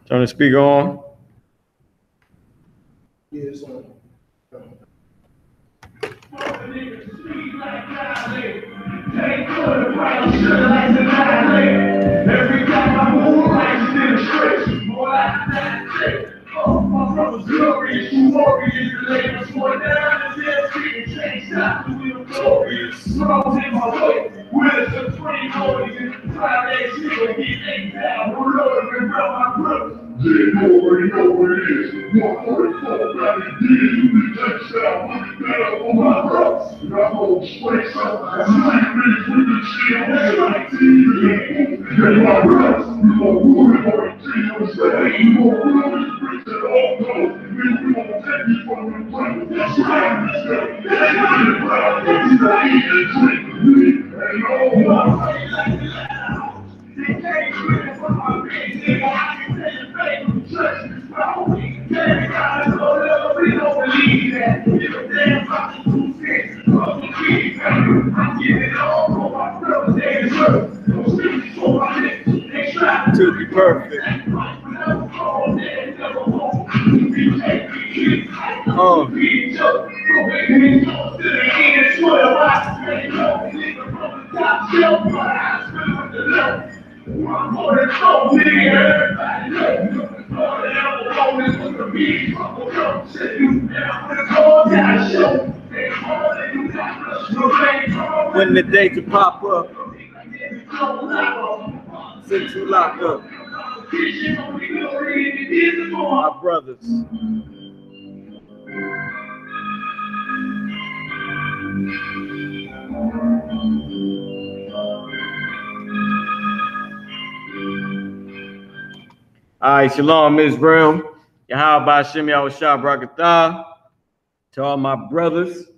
Turn the speaker on. Yeah, it's on. Every time I move, I still stretch. More like that. Oh, my brother's glorious, glorious. The labels going down, and they're speaking change. Not the real glorious. Wrongs in my way. With a supreme holiness. Friday, she will get eight down. We're loving around my brother. Yeah, already know what it is. 144 back again. You can take out, look down on my brothers. And I'm gonna straight up. That's right, man. We can chill. That's right, team. Yeah, my brothers. We gon' rule it on the team. We gon' rule it. We gon' all go. We gon' take you from the planet. That's right, Mr. That's right, bro. We gon' eat and drink. And all my they can't quit for my big nigga. I can tell you faith from church. Every time I go there, we don't believe that. Give a damn about the 2 cents. Fuck the keys, man. I give it all for my brothers and church. Don't speak for my niggas. They try to be perfect. When the day to pop up, since you locked up, my brothers. All right, Shalom, Israel. Yahweh Ba'Shem Yahushua Brakatah. To all my brothers,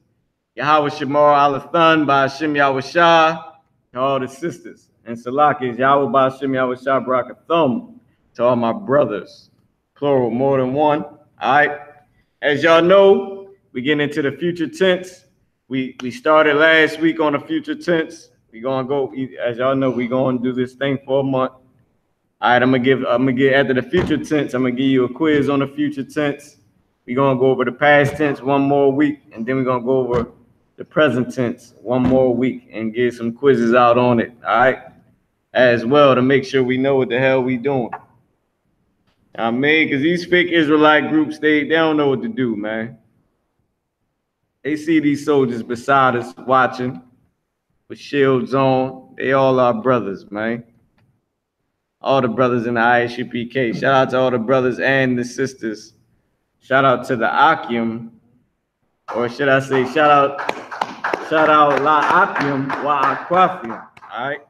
Yahweh Shemar Alathan Ba'Shem Yahushua. To all the sisters and Salakis, Yahweh Ba'Shem Yahushua Brakathum. To all my brothers, plural, more than one. All right. As y'all know, we get into the future tense. We started last week on the future tense. We gonna go, as y'all know, we gonna do this thing for a month. All right, I'm gonna give after the future tense, I'm gonna give you a quiz on the future tense. We're gonna go over the past tense one more week, and then we're gonna go over the present tense one more week and get some quizzes out on it, all right? As well, to make sure we know what the hell we doing. I mean, because these fake Israelite groups, they don't know what to do, man. They see these soldiers beside us watching with shields on. They all our brothers, man. All the brothers in the I.S.U.P.K. Shout out to all the brothers and the sisters. Shout out to the Akim, or should I say shout out La Akim wa Aquafium, all right?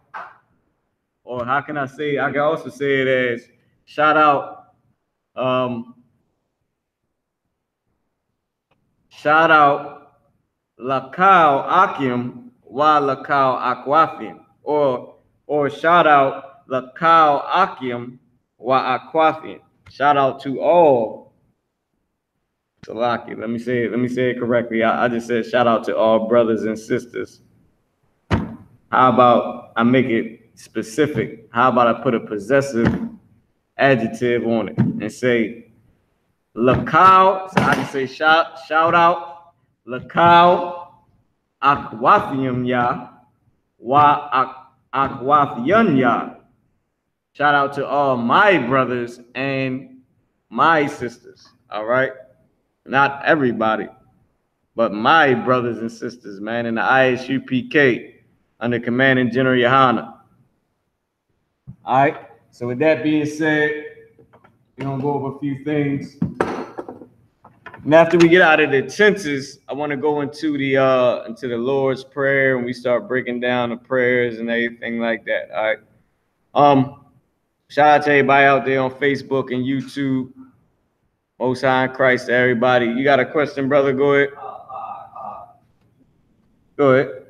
Or how can I say, I can also say it as shout out Lakau Akim wa Lakau Aquafium, or shout out Lakau Akim wa Aquafium. Shout out to all. Salaki, let me say it correctly. I just said shout out to all brothers and sisters. How about I make it specific? How about I put a possessive adjective on it and say Lakau? So I can say shout out Lakau Aquafium ya wa Aquafian ya. Shout out to all my brothers and my sisters. All right. Not everybody, but my brothers and sisters, man, in the I.S.U.P.K. under Commanding General Yahanna. All right, so with that being said, we're going to go over a few things. And after we get out of the tenses, I want to go into the Lord's Prayer, and we start breaking down the prayers and everything like that, all right? Shout out to everybody out there on Facebook and YouTube. Most High in Christ to everybody. You got a question, brother? Go ahead. Go ahead.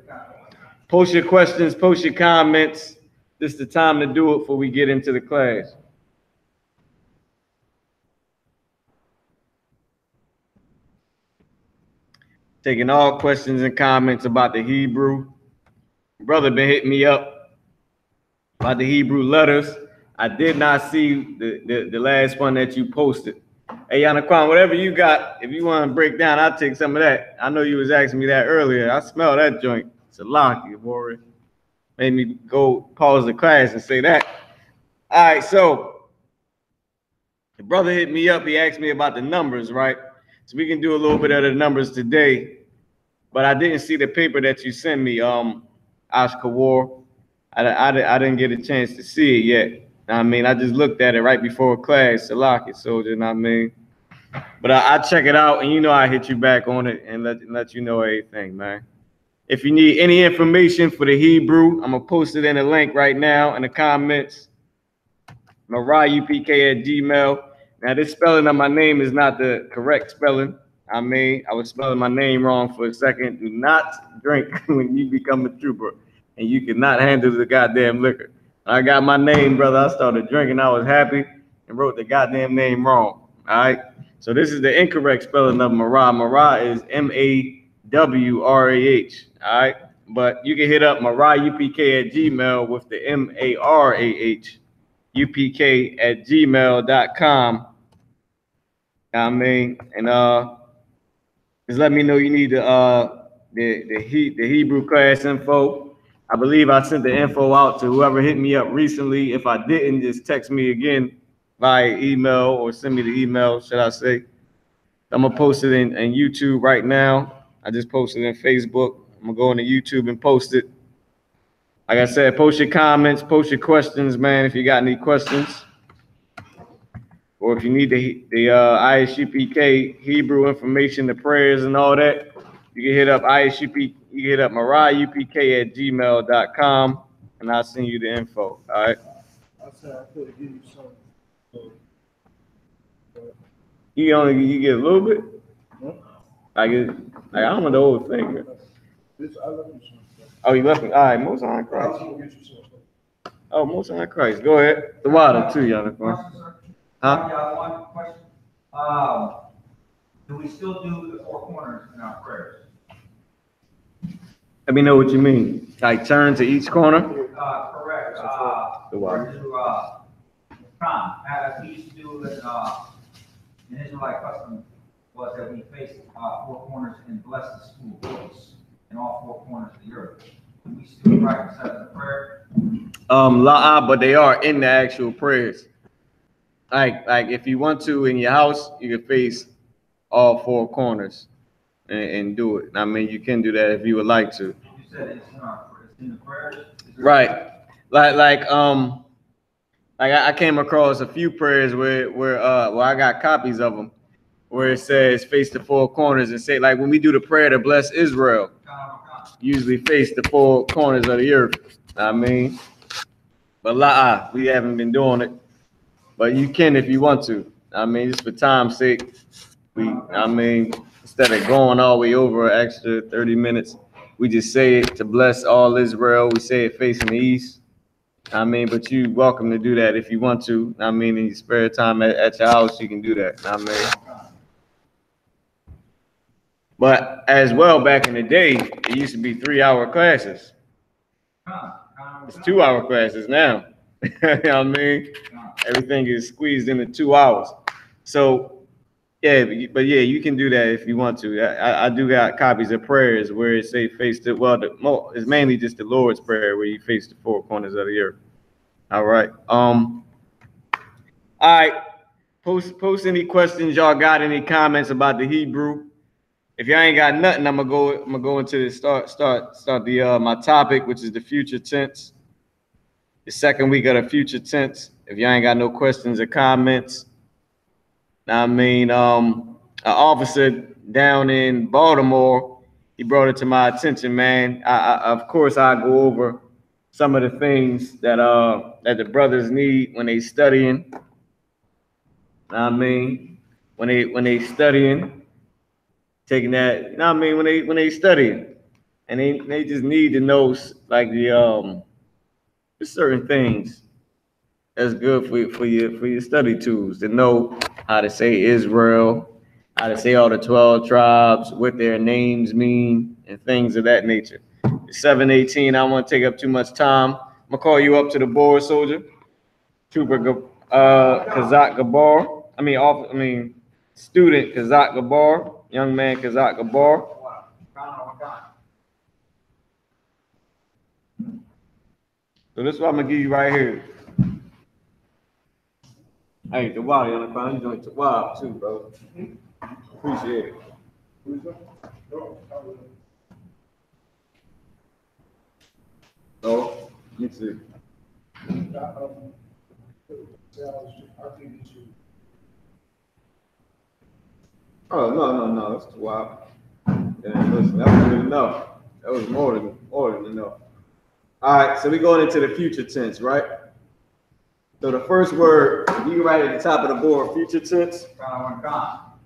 Post your questions, post your comments. This is the time to do it before we get into the class. Taking all questions and comments about the Hebrew. Brother been hitting me up about the Hebrew letters. I did not see the last one that you posted. Hey, Yanaquan, whatever you got, if you want to break down, I'll take some of that. I know you was asking me that earlier. I smell that joint. It's a lock, you boy. Made me go pause the class and say that. All right, so the brother hit me up. He asked me about the numbers, right? So we can do a little bit of the numbers today, but I didn't see the paper that you sent me, Ashkawar. I didn't get a chance to see it yet. I mean, I just looked at it right before class, Salaki soldier, you know what I mean? But I check it out, and you know I hit you back on it and let you know everything, man. If you need any information for the Hebrew, I'm going to post it in a link right now in the comments. ISUPK@gmail. Now, this spelling of my name is not the correct spelling. I mean, I was spelling my name wrong for a second. Do not drink when you become a trooper, and you cannot handle the goddamn liquor. I got my name, brother. I started drinking. I was happy and wrote the goddamn name wrong. All right. So this is the incorrect spelling of Marah. Marah is MAWRAH. All right. But you can hit up MarahUPK@gmail with the MARAH UPK@gmail.com. I mean, and just let me know you need the Hebrew class info. I believe I sent the info out to whoever hit me up recently. If I didn't, just text me again via email or send me the email, should I say. I'm going to post it in YouTube right now. I just posted it in Facebook. I'm going to go into YouTube and post it. Like I said, post your comments, post your questions, man, if you got any questions. Or if you need the I.S.U.P.K Hebrew information, the prayers and all that, you can hit up I.S.U.P. You can hit up MarahUPK@gmail.com, and I'll send you the info. All right. I said I could give you some. You get a little bit. I don't know the whole thing. Oh, you left me. All right, Most High Christ. Oh, Most High Christ. Go ahead. The water too, Jonathan. Huh? One question. Do we still do the four corners in our prayers? Let me know what you mean. Like turn to each corner? Correct. The water. As we used to do it, an Israelite custom was that we faced four corners and blessed the school voice in all four corners of the earth. Do we still practice that in the prayer? But they are in the actual prayers. Like if you want to in your house, you can face all four corners and do it. I mean, you can do that if you would like to. You said it's in the prayers? Right. Like I came across a few prayers where I got copies of them where it says face the four corners and say, like when we do the prayer to bless Israel, usually face the four corners of the earth. I mean, but we haven't been doing it. But you can if you want to. I mean, just for time's sake, instead of going all the way over an extra 30 minutes, we just say it to bless all Israel. We say it facing the east. I mean, but you're welcome to do that if you want to. I mean, in your spare time at your house, you can do that. I mean, but as well, back in the day, it used to be 3-hour classes. It's 2-hour classes now. You know what I mean? Everything is squeezed into 2 hours. So, yeah, but yeah, you can do that if you want to. I do got copies of prayers where it say face the, it's mainly just the Lord's Prayer where you face the four corners of the earth. All right. All right. Post any questions y'all got, any comments about the Hebrew. If y'all ain't got nothing, I'm gonna go into the start the my topic, which is the future tense. The second week of the future tense. If y'all ain't got no questions or comments, I mean, an officer down in Baltimore, he brought it to my attention, man. Of course, I go over some of the things that the brothers need when they studying. I mean, when they studying, taking that. You know what I mean? When they studying, and they just need to know like the certain things that's good for your study tools, to know how to say Israel, how to say all the 12 tribes, what their names mean, and things of that nature. It's 7:18. I don't want to take up too much time. I'm gonna call you up to the board, soldier. Trooper Kazak Gabar. Student Kazak Gabar. Young man Kazak Gabar. So this is what I'm gonna give you right here. Hey, the wild on the ground, you doing the wild too, bro. Appreciate it. Oh, you too. Oh no, that's too wild. Damn, listen, that was enough. That was more than enough. All right, so we're going into the future tense, right? So the first word, you can write at the top of the board, future tense.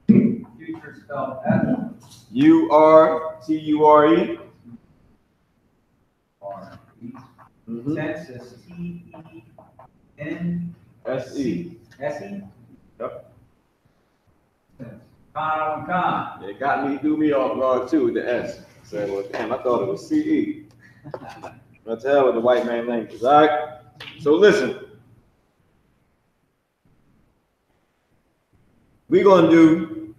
Future spelled U-R-T-U-R-E. Tense is T-E-N-S-E. S-E? Yep. Con. It got me, threw me off guard too with the S. So, well, damn, I thought it was C-E. Let's hell with the white man language, all right? So listen. We're gonna do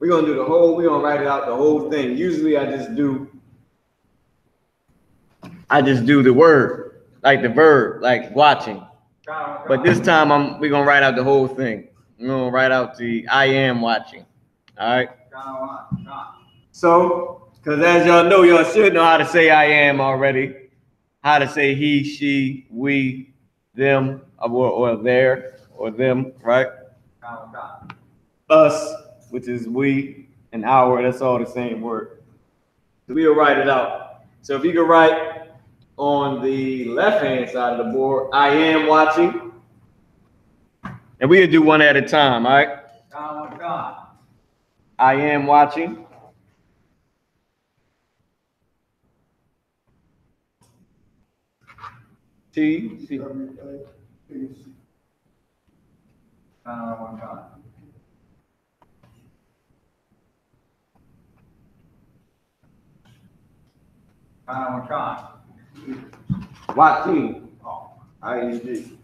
the whole, we're gonna write it out the whole thing. Usually I just do the word, like the verb, like watching. But this time we're gonna write out the whole thing. We're gonna write out the I am watching. All right. So, because as y'all know, y'all should know how to say I am already. How to say he, she, we, them, or there, or them, right? Us, which is we, and our, that's all the same word. So we'll write it out. So if you can write on the left-hand side of the board, I am watching. And we'll do one at a time, all right? I am watching. T. C. Watching. I-N-G.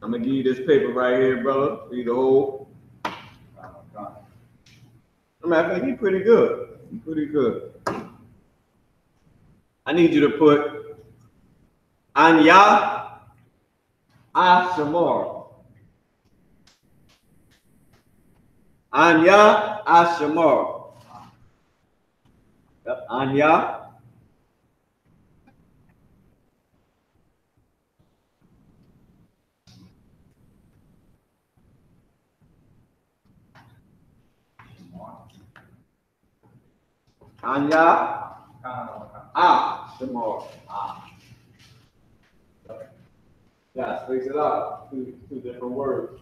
I'm gonna give you this paper right here, brother. Read the whole. I think you're pretty good. You're pretty good. I need you to put Anya Ashamar. Anya Ashamar. Anya. Anya. Shamar. Yeah, space it out. Two different words.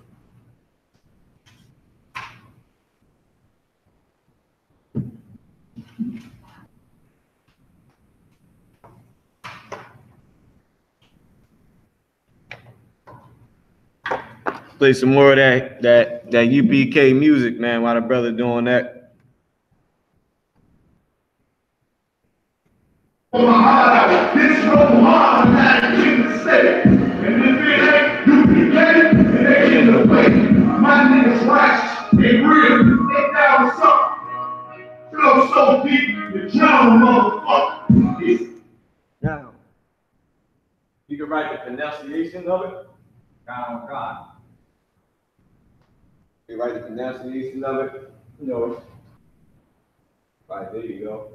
Play some more of that U.P.K music, man, while the brother doing that. This Roman had a thing to say. And if it ain't U.P.K, it ain't in the way. My niggas righteous, they real, they down something. Flow so deep, you drown, motherfucker. Now, you can write the pronunciation of it. You write the pronunciation of it. You know, right there you go.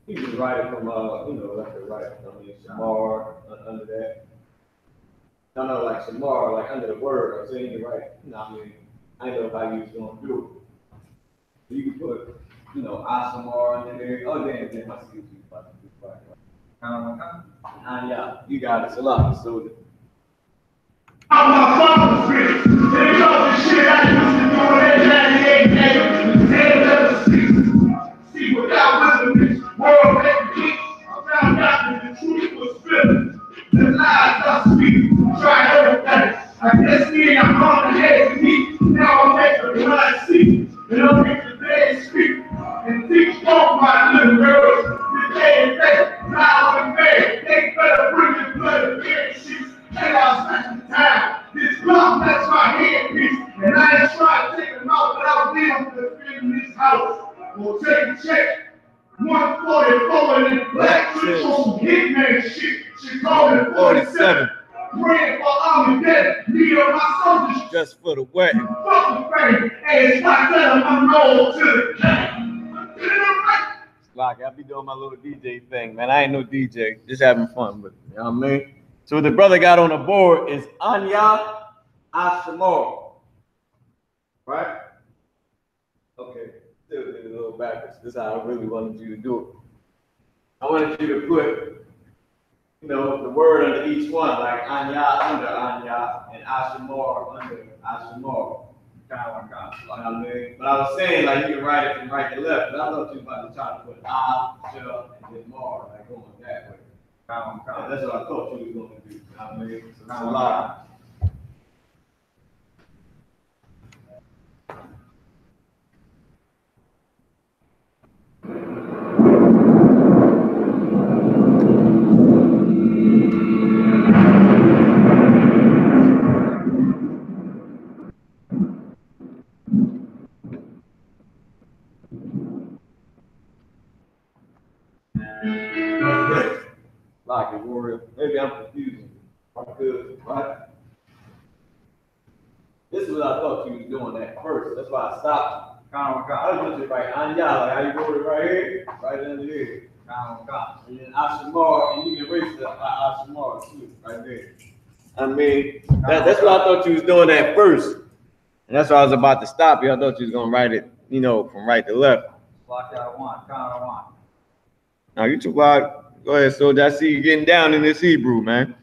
You can write it from like the right. Shamar under that. No, like Shamar, like under the word. I'm saying you can write. I know how you was gonna do it. So you can put, Asamar under there. Oh damn, I see what you about to do. Right. Yeah, you got it. Salam. So. I'm my father's rich. They know the shit I used to do in that 98 days. See, without wisdom, this world ain't peace. I found out that the truth was filthy. The lies are sweet. Try everything. I guess me, I'm on the head to me. Now I'm making the blood see. And I'm making the dead speak. And teach all my little girls the day and day. 44 in black shit on some hitman shit. She called it 47. Praying for Armageddon. Me or my soldiers. Just for the wedding. Fucking fame. Hey, it's like that. I'm roll to the camp. Like, I'll be doing my little DJ thing, man. I ain't no DJ, just having fun with it. You know what I mean? So what the brother got on the board is Anya Ashamor. Right? Okay, still did it a little backwards. This is how I really wanted you to do it. I wanted you to put, you know, the word under each one, like Anya under Anya and Ashamor under Ashamor. Kind of like that. You know what I mean? But I was saying, like, you can write it from right to left, but I thought you were about to try to put Asha and then Mar, like going that way. That's what I thought you were going to do. You know what I mean? So it's a lot. Like it, warrior. Maybe I'm confusing you. Right? This is what I thought you was doing at first. That's why I stopped you. I was just right Anya, like how you wrote it right here, right under here. And then Ashamar, and you can erase the Ashamar too, right there. I mean, that's what I thought you was doing at first. And that's why I was about to stop you. I thought you was gonna write it, you know, from right to left. Block out one, count one. Now you too loud. Go ahead, Soldier. I see you getting down in this Hebrew, man.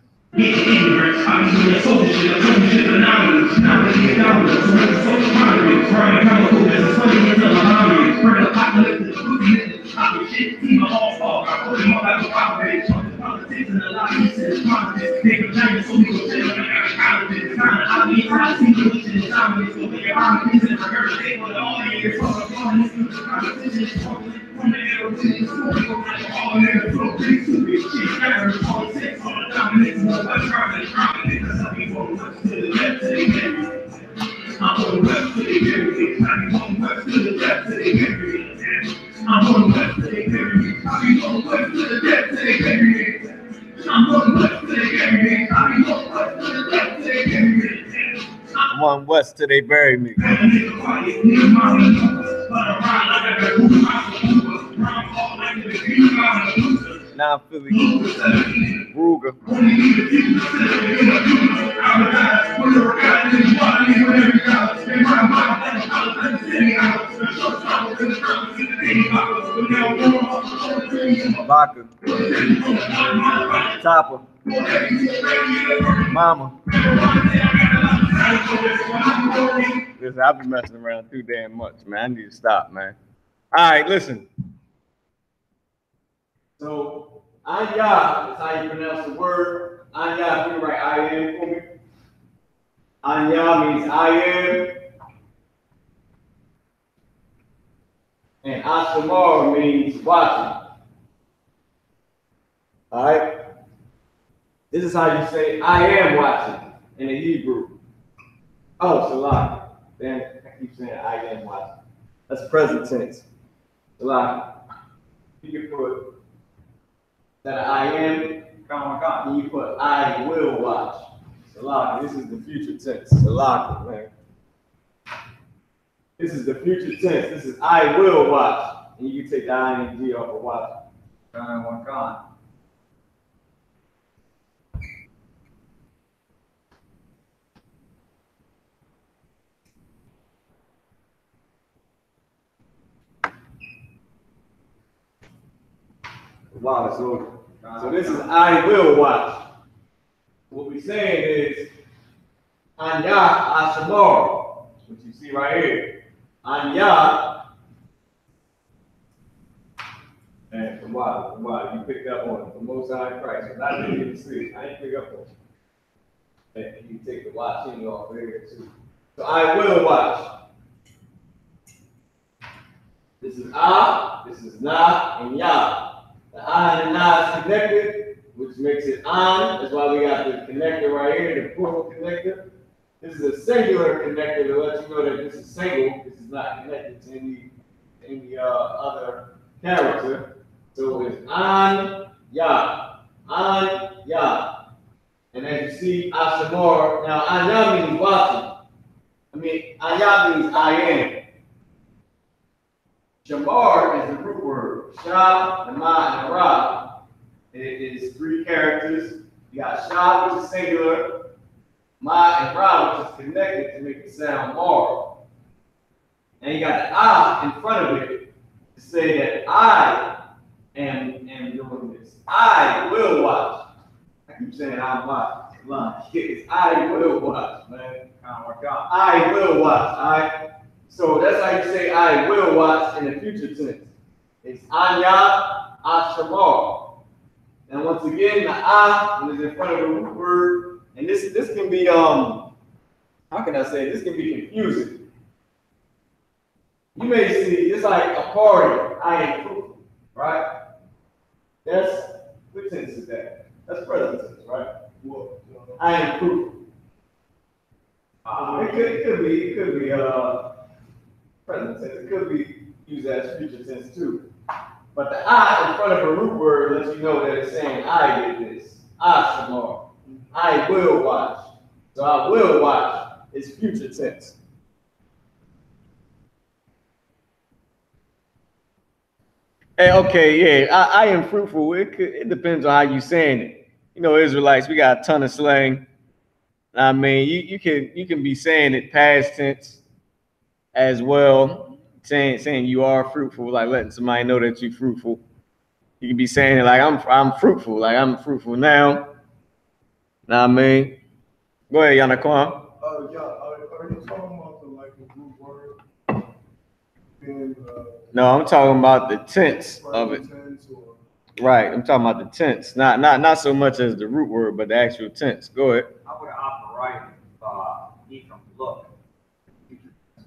I'm on west till they bury me. Now I'm feeling Ruger. Vodka. Topper. Mama. Listen, I've been messing around too damn much, man. I need to stop, man. All right, listen. So, Anya is how you pronounce the word. Anya, if you write I am for me. Anya means I am. And Ashamar means watching. All right? This is how you say I am watching in the Hebrew. Oh, Salah. Damn, I keep saying I am watching. That's present tense. Salah. You can put that I am, and you put I will watch. Salah. This is the future tense. Salah, man. This is the future tense. This is I will watch. And you can take the I and G off of watch. One con. Wow, so this is I will watch. What we're saying is Anya Ashamar, which you see right here. Anya. And from why you picked up on it, the Most High Christ. And I didn't even see it. I didn't pick up on it. And you take the watching off there too. So I will watch. This is Ah, this is Na, and Ya. The I and Na is connected, which makes it An. That's why we got the connector right here, the plural connector. This is a singular connector to let you know that this is single. This is not connected to any other character. So it's an, ya, an, ya. And as you see, Ashamar, now an, ya means watching. I mean, an, ya means I am. Shamar is the root word. Shah, the ma, and the ra. It is 3 characters. You got Shah, which is singular, Ma, and Ra, which is connected to make the sound Mar. And you got the I in front of it to say that I am doing this. I will watch. I keep saying I'm watching. It's I will watch, man. I will watch. All right. So that's how you say I will watch in the future tense. It's Anya Ashamar. And once again, the I is in front of the root word. And this can be how can I say it? This can be confusing. You may see it's like a party. I am fruitful, right? That's what tense is that? That's present tense, right? I am fruitful. It could be present tense. It could be used as future tense too. But the I in front of a root word lets you know that it's saying I did this. I Shamar. I will watch. So I will watch is future tense. Hey, okay, yeah, I am fruitful. It depends on how you saying it. You know, Israelites, we got a ton of slang. I mean, you can be saying it past tense as well, saying you are fruitful, like letting somebody know that you're fruitful. You can be saying it like I'm fruitful, like I'm fruitful now. Know what I mean? Go ahead, Yanakwan. Yeah, are you talking about the root word? No, I'm talking about the tense of it. Right, I'm talking about the tense, not so much as the root word, but the actual tense. Go ahead. I would opt the right E from look.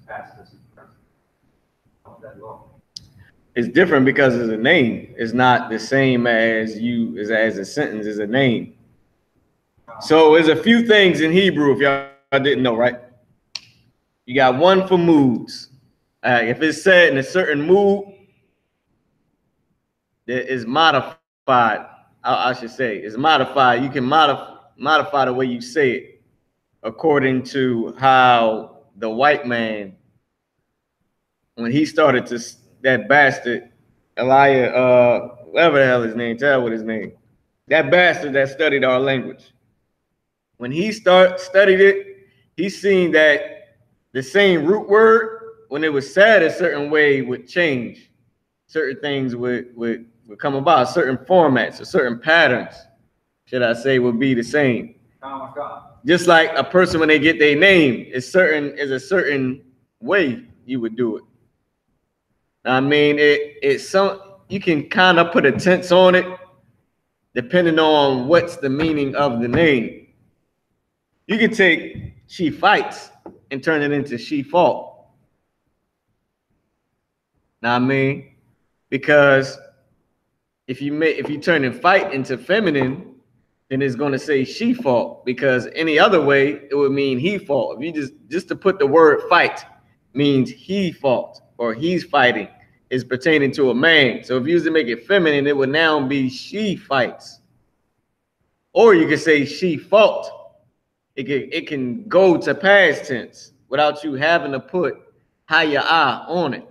Past this present. That look. It's different because it's a name. It's not the same as as a sentence is a name. So there's a few things in Hebrew if y'all didn't know, right? You got one for moods. If it's said in a certain mood, that is modified. I should say it's modified. You can modify the way you say it according to how the white man, when he started to that bastard Elijah, whatever the hell his name, tell what his name, that bastard that studied our language. When he studied it, he seen that the same root word, when it was said a certain way, would change. Certain things would come about, certain formats or certain patterns, should I say, would be the same. Just like a person when they get their name, is a certain way you would do it. I mean, it's some you can kind of put a tense on it, depending on what's the meaning of the name. You can take she fights and turn it into she fought. Now I mean, because if you turn and fight into feminine, then it's going to say she fought, because any other way it would mean he fought. If you just to put the word fight means he fought or he's fighting is pertaining to a man. So if you was to make it feminine, it would now be she fights. Or you could say she fought. It can go to past tense without you having to put haya'ah on it.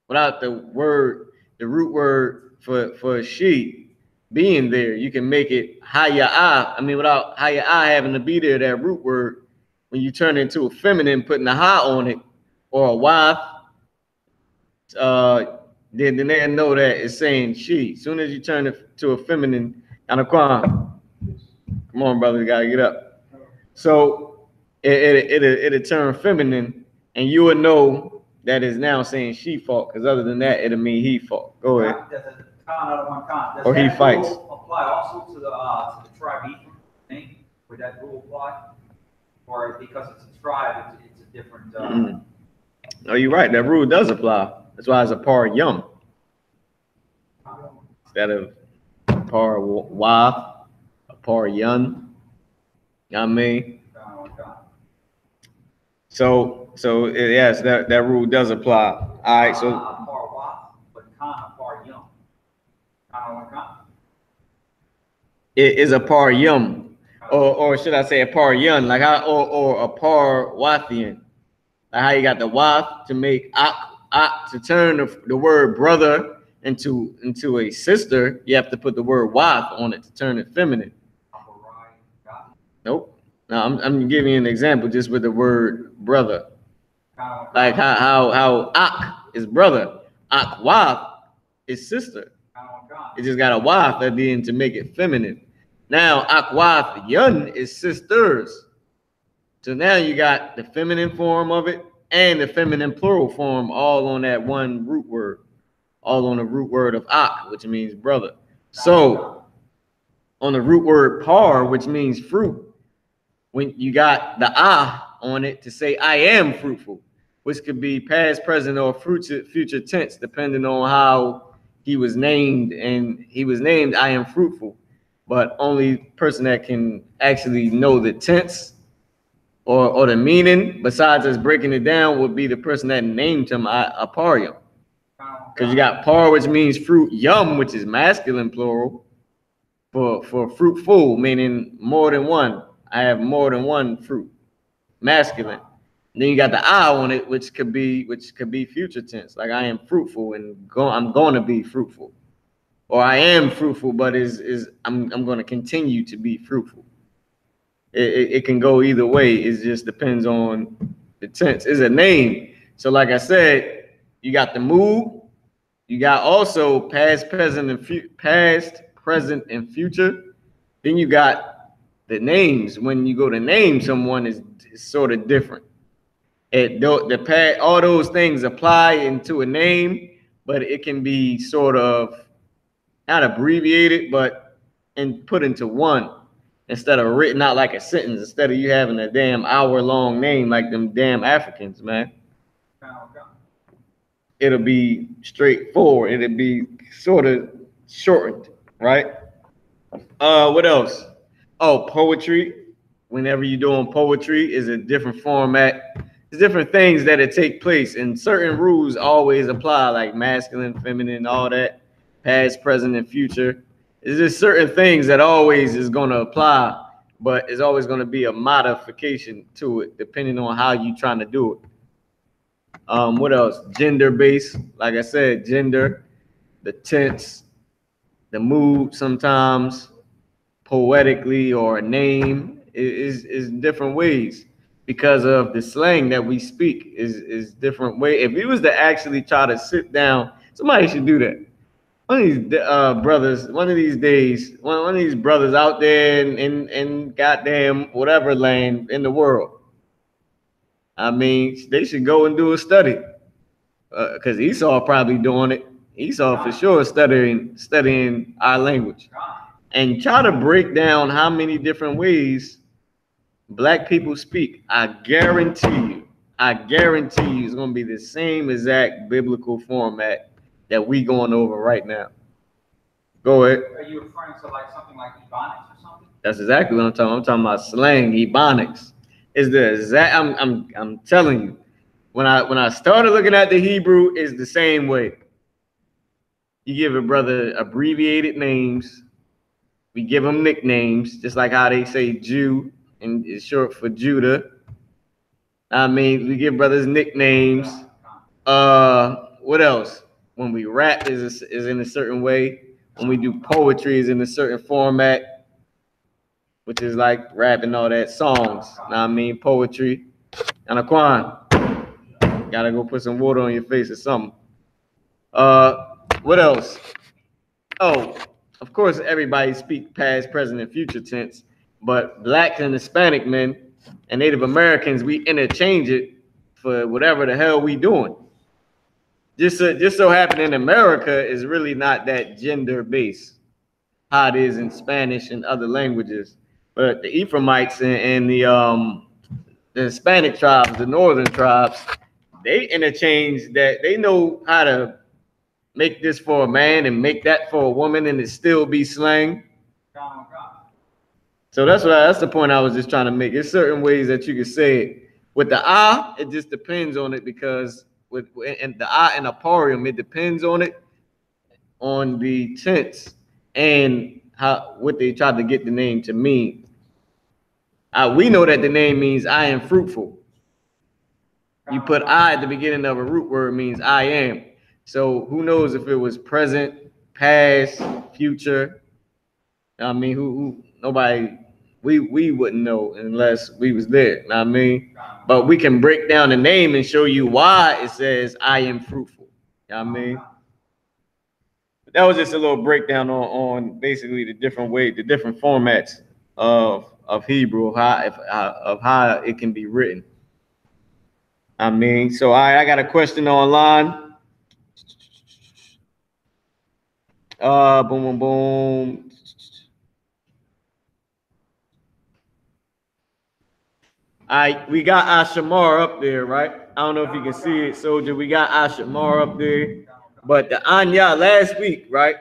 Without the root word for she being there, you can make it haya'ah. I mean, without haya'ah having to be there, that root word, when you turn it into a feminine, putting a ha on it, or a wife, then they know that it's saying she. As soon as you turn it to a feminine, Anaquan, come on, brother, you gotta get up. So it'll turn feminine, and you will know that is now saying she fought, because other than that, it'll mean he fought. Go ahead. Does or he fights. Apply also to the tribe Ephraim name? Would that rule apply? Or because it's a tribe, it's a different. No, you're right. That rule does apply. That's why it's a par yum instead of par waf, a par yun. You know what I mean? So yes, that rule does apply. All right, so par waf, but par yum. It is a par yum, or should I say a par yun, like how, or a par wathian, like how you got the wath to make ak to turn the word brother into a sister. You have to put the word wath on it to turn it feminine. Nope. Now I'm giving you an example just with the word brother, like how ak is brother, ak wath is sister. It just got a wath at the end to make it feminine. Now, akwath yun is sisters. So now you got the feminine form of it and the feminine plural form all on that one root word, all on the root word of ak, which means brother. So on the root word par, which means fruit, when you got the on it to say I am fruitful, which could be past, present, or future tense, depending on how he was named. And he was named I am fruitful. But only person that can actually know the tense or the meaning, besides us breaking it down, would be the person that named him Aparium. Because you got par, which means fruit, yum, which is masculine plural, for fruitful, meaning more than one. I have more than one fruit, masculine. And then you got the I on it, which could be future tense, like I am fruitful and I'm going to be fruitful. Or I am fruitful, but I'm going to continue to be fruitful. It can go either way. It just depends on the tense. It's a name. So like I said, you got the mood. You got also past, present, and future. Then you got the names. When you go to name someone, is sort of different. All those things apply into a name, but it can be sort of not abbreviated, but put into one instead of written out like a sentence. Instead of you having a damn hour-long name like them damn Africans, man. It'll be straightforward. It'll be sort of shortened, right? What else? Oh, poetry. Whenever you're doing poetry, is a different format. There's different things that take place, and certain rules always apply, like masculine, feminine, all that. Past, present, and future. It's just certain things that always is going to apply, but it's always going to be a modification to it, depending on how you're trying to do it. What else? Gender-based. Like I said, gender, the tense, the mood sometimes, poetically, or a name is different ways because of the slang that we speak is different way. If you was to actually try to sit down, somebody should do that. One of these brothers, one of these days, one of these brothers out there in goddamn whatever land in the world. I mean, they should go and do a study, because Esau probably doing it. Esau for sure studying our language, and try to break down how many different ways black people speak. I guarantee you, it's gonna be the same exact biblical format that we going over right now. Go ahead. Are you referring to like something like Ebonics or something? That's exactly what I'm talking. I'm talking about slang. Ebonics is the exact. I'm telling you. When I started looking at the Hebrew, it's the same way. You give a brother abbreviated names. We give them nicknames, just like how they say Jew and it's short for Judah. I mean, we give brothers nicknames. What else? When we rap is in a certain way. When we do poetry is in a certain format, which is like rap and all that, songs. I mean, poetry. And Aquan, gotta go put some water on your face or something. What else? Oh, of course, everybody speak past, present, and future tense, but Black and Hispanic men and Native Americans, we interchange it for whatever the hell we doing. Just so happen in America is really not that gender based, how it is in Spanish and other languages. But the Ephraimites and the Hispanic tribes, the northern tribes, they interchange that. They know how to make this for a man and make that for a woman, and it still be slang. So that's the point I was just trying to make. There's certain ways that you can say it. With the I, it just depends on it, because with the I and Aparium, it depends on it. on the tense and what they tried to get the name to mean. We know that the name means I am fruitful. You put I at the beginning of a root word means I am. So who knows if it was present, past, future. I mean, who nobody, we wouldn't know unless we was there. I mean, but we can break down the name and show you why it says I am fruitful. I mean, that was just a little breakdown on basically the different formats of Hebrew, of how it can be written. I mean, so I got a question online. Boom, boom, boom. We got Ashamar up there, right? I don't know if you can see it, Soldier. We got Ashamar up there. But the Anya last week, right?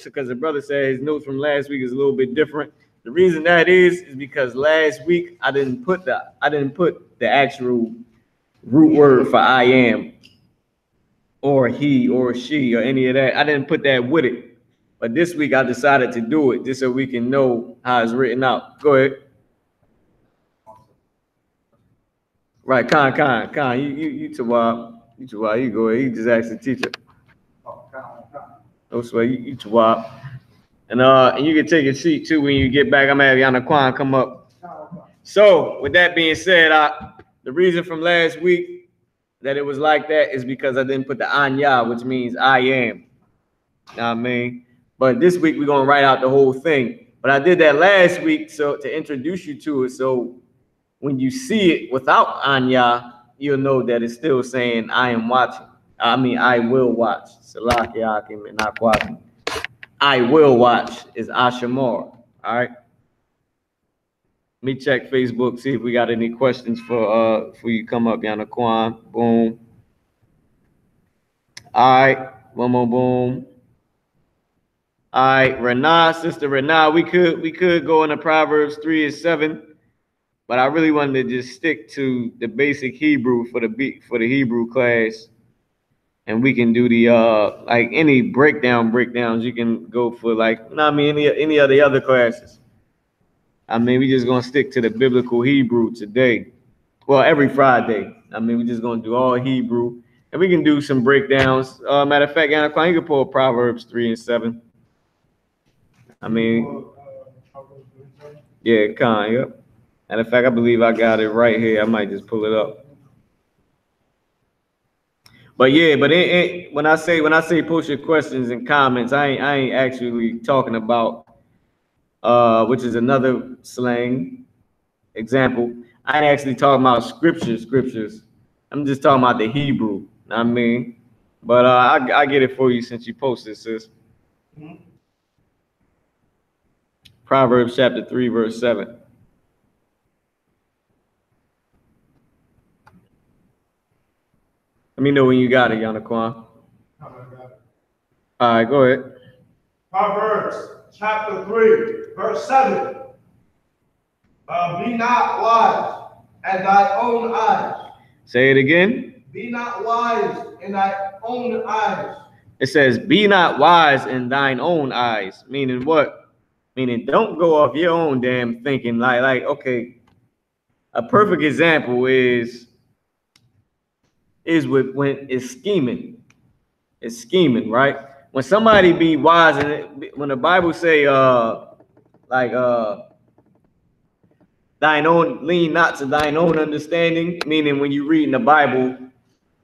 Because the brother said his notes from last week is a little bit different. The reason that is because last week I didn't put the actual root word for I am, or he, or she, or any of that. I didn't put that with it. But this week I decided to do it just so we can know how it's written out. Go ahead. Right, Khan, you Tawab. You Tawab, you go ahead. You just ask the teacher. Oh, swear, you Tawab. And you can take a seat too when you get back. I'm gonna have Yana Kwan come up. So, with that being said, the reason from last week that it was like that is because I didn't put the Anya, which means I am. You know what I mean? But this week we're gonna write out the whole thing. But I did that last week so to introduce you to it. So when you see it without Anya, you'll know that it's still saying I am watching. I mean, I will watch. Salaki Akim and Akwati. I will watch is Ashamar. All right. Let me check Facebook, see if we got any questions for you come up, Yana Kwan. Boom. All right. Boom, boom, boom. All right, Renah, Sister Renah, we could go into Proverbs 3 and 7. But I really wanted to just stick to the basic Hebrew for the Hebrew class, and we can do the like any breakdowns you can go for, like, you know what I mean, any of the other classes. I mean, we just gonna stick to the biblical Hebrew today. Well, every Friday. I mean, we're just gonna do all Hebrew, and we can do some breakdowns. Matter of fact, Anna, you can pull Proverbs 3 and 7. I mean, yeah, Khan, yep. Matter of fact, I believe I got it right here. I might just pull it up. But yeah, but when I say post your questions and comments, I ain't actually talking about which is another slang example. I ain't actually talking about scriptures. I'm just talking about the Hebrew. I mean, but I get it for you since you posted, sis. Proverbs chapter 3, verse 7. Let me know when you got it, Yana Kwan. All right, go ahead. Proverbs chapter 3, verse 7. Be not wise in thy own eyes. Say it again. Be not wise in thy own eyes. It says, be not wise in thine own eyes. Meaning what? Meaning don't go off your own damn thinking. Like, okay, a perfect example is when it's scheming. It's scheming, right? When somebody be wise, and when the Bible say thine own, lean not to thine own understanding, meaning when you read in the Bible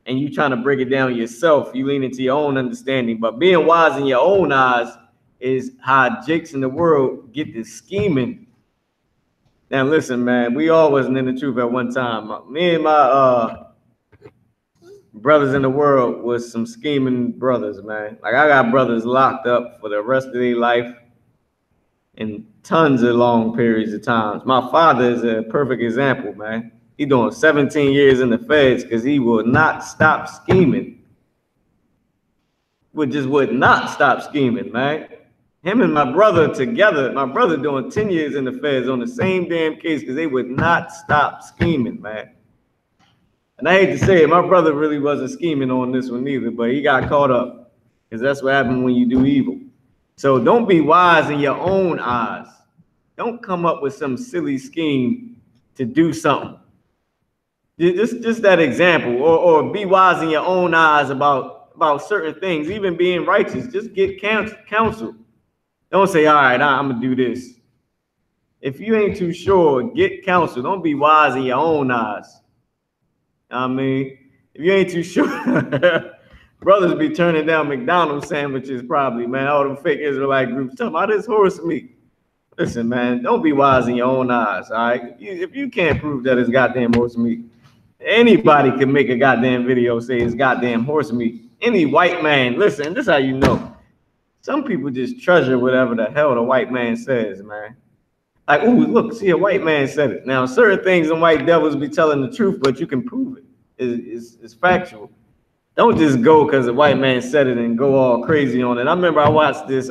and you trying to break it down yourself, you lean into your own understanding. But being wise in your own eyes is how jakes in the world get this scheming. Now listen, man, we all wasn't in the truth at one time. Me and my brothers in the world was some scheming brothers, man. Like, I got brothers locked up for the rest of their life in tons of long periods of times. My father is a perfect example, man. He doing 17 years in the feds because he will not stop scheming. Would not stop scheming, man. Him and my brother together, my brother doing 10 years in the feds on the same damn case because they would not stop scheming, man. And I hate to say it, my brother really wasn't scheming on this one either, but he got caught up. because that's what happens when you do evil. So don't be wise in your own eyes. Don't come up with some silly scheme to do something. Just that example, or be wise in your own eyes about certain things, even being righteous. Just get counsel. Don't say, all right, I'm gonna do this. If you ain't too sure, get counsel. Don't be wise in your own eyes. I mean, if you ain't too sure, brothers be turning down McDonald's sandwiches probably, man. All them fake Israelite groups talking about this horse meat. Listen, man, don't be wise in your own eyes, all right? If you can't prove that it's goddamn horse meat, anybody can make a goddamn video say it's goddamn horse meat. Any white man, listen, this is how you know. Some people just treasure whatever the hell the white man says, man. Like, ooh, look, see, a white man said it. Now, certain things in white devils be telling the truth, but you can prove it. It's factual. Don't just go because a white man said it and go all crazy on it. I remember I watched this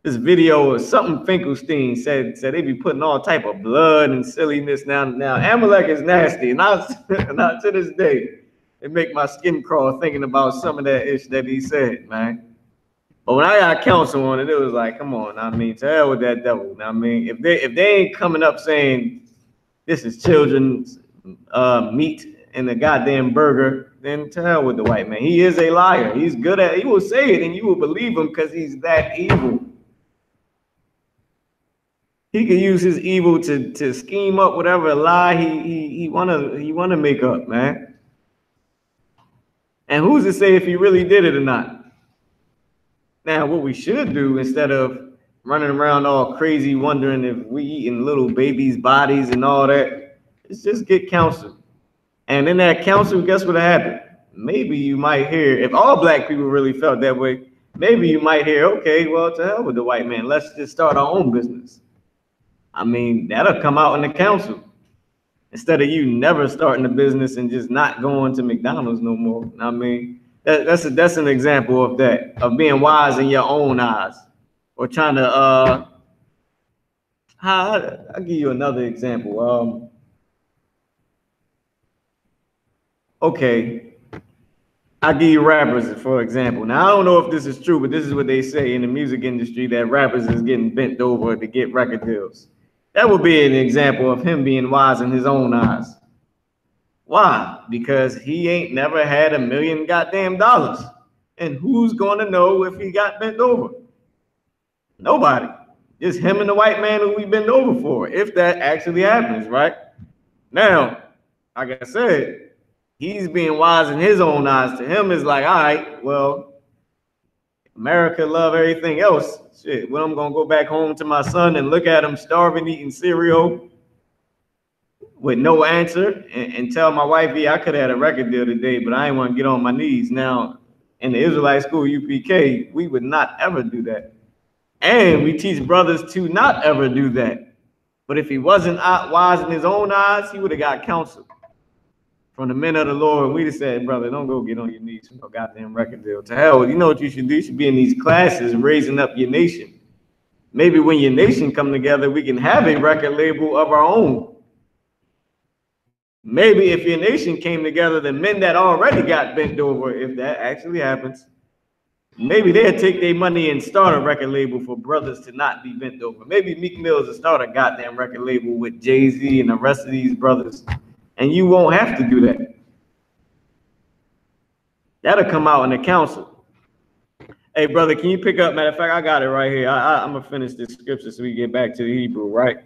video of something Finkelstein said they be putting all type of blood and silliness. Now Amalek is nasty, and I to this day, it make my skin crawl thinking about some of that ish that he said, man. But when I got counsel on it, it was like, come on, I mean, to hell with that devil. I mean, if they ain't coming up saying this is children's meat in the goddamn burger, then to hell with the white man. He is a liar. He's good at it. He will say it and you will believe him because he's that evil. He can use his evil to scheme up whatever lie he wanna make up, man. And who's to say if he really did it or not? Now, what we should do instead of running around all crazy, wondering if we eating little babies' bodies and all that, is just get counsel. And in that counsel, guess what happened? Maybe you might hear, if all black people really felt that way, maybe you might hear, okay, well, to hell with the white man. Let's just start our own business. I mean, that'll come out in the council. Instead of you never starting a business and just not going to McDonald's no more. I mean, that's an example of that, of being wise in your own eyes, or trying to. I'll give you another example. Okay, I'll give you rappers for example. Now I don't know if this is true, but this is what they say in the music industry, that rappers is getting bent over to get record deals. That would be an example of him being wise in his own eyes. Why? Because he ain't never had $1 million goddamn dollars. And who's going to know if he got bent over? Nobody. Just him and the white man who we bent over for, if that actually happens, right? Now, like I said, he's being wise in his own eyes. To him, is like, all right, well, America love everything else. Shit, when I'm going to go back home to my son and look at him starving, eating cereal with no answer, and tell my wife, yeah, I could have had a record deal today, but I ain't want to get on my knees. Now, in the Israelite school, U.P.K, we would not ever do that. And we teach brothers to not ever do that. But if he wasn't wise in his own eyes, he would have got counsel from the men of the Lord. We'd have said, brother, don't go get on your knees for no goddamn record deal. To hell, you know what you should do? You should be in these classes raising up your nation. Maybe when your nation come together, we can have a record label of our own. Maybe if your nation came together, the men that already got bent over, if that actually happens, maybe they'll take their money and start a record label for brothers to not be bent over. Maybe Meek Mills will start a goddamn record label with Jay-Z and the rest of these brothers, and you won't have to do that. That'll come out in the council. Hey, brother, can you pick up? Matter of fact, I got it right here. I'm going to finish this scripture so we get back to the Hebrew, right?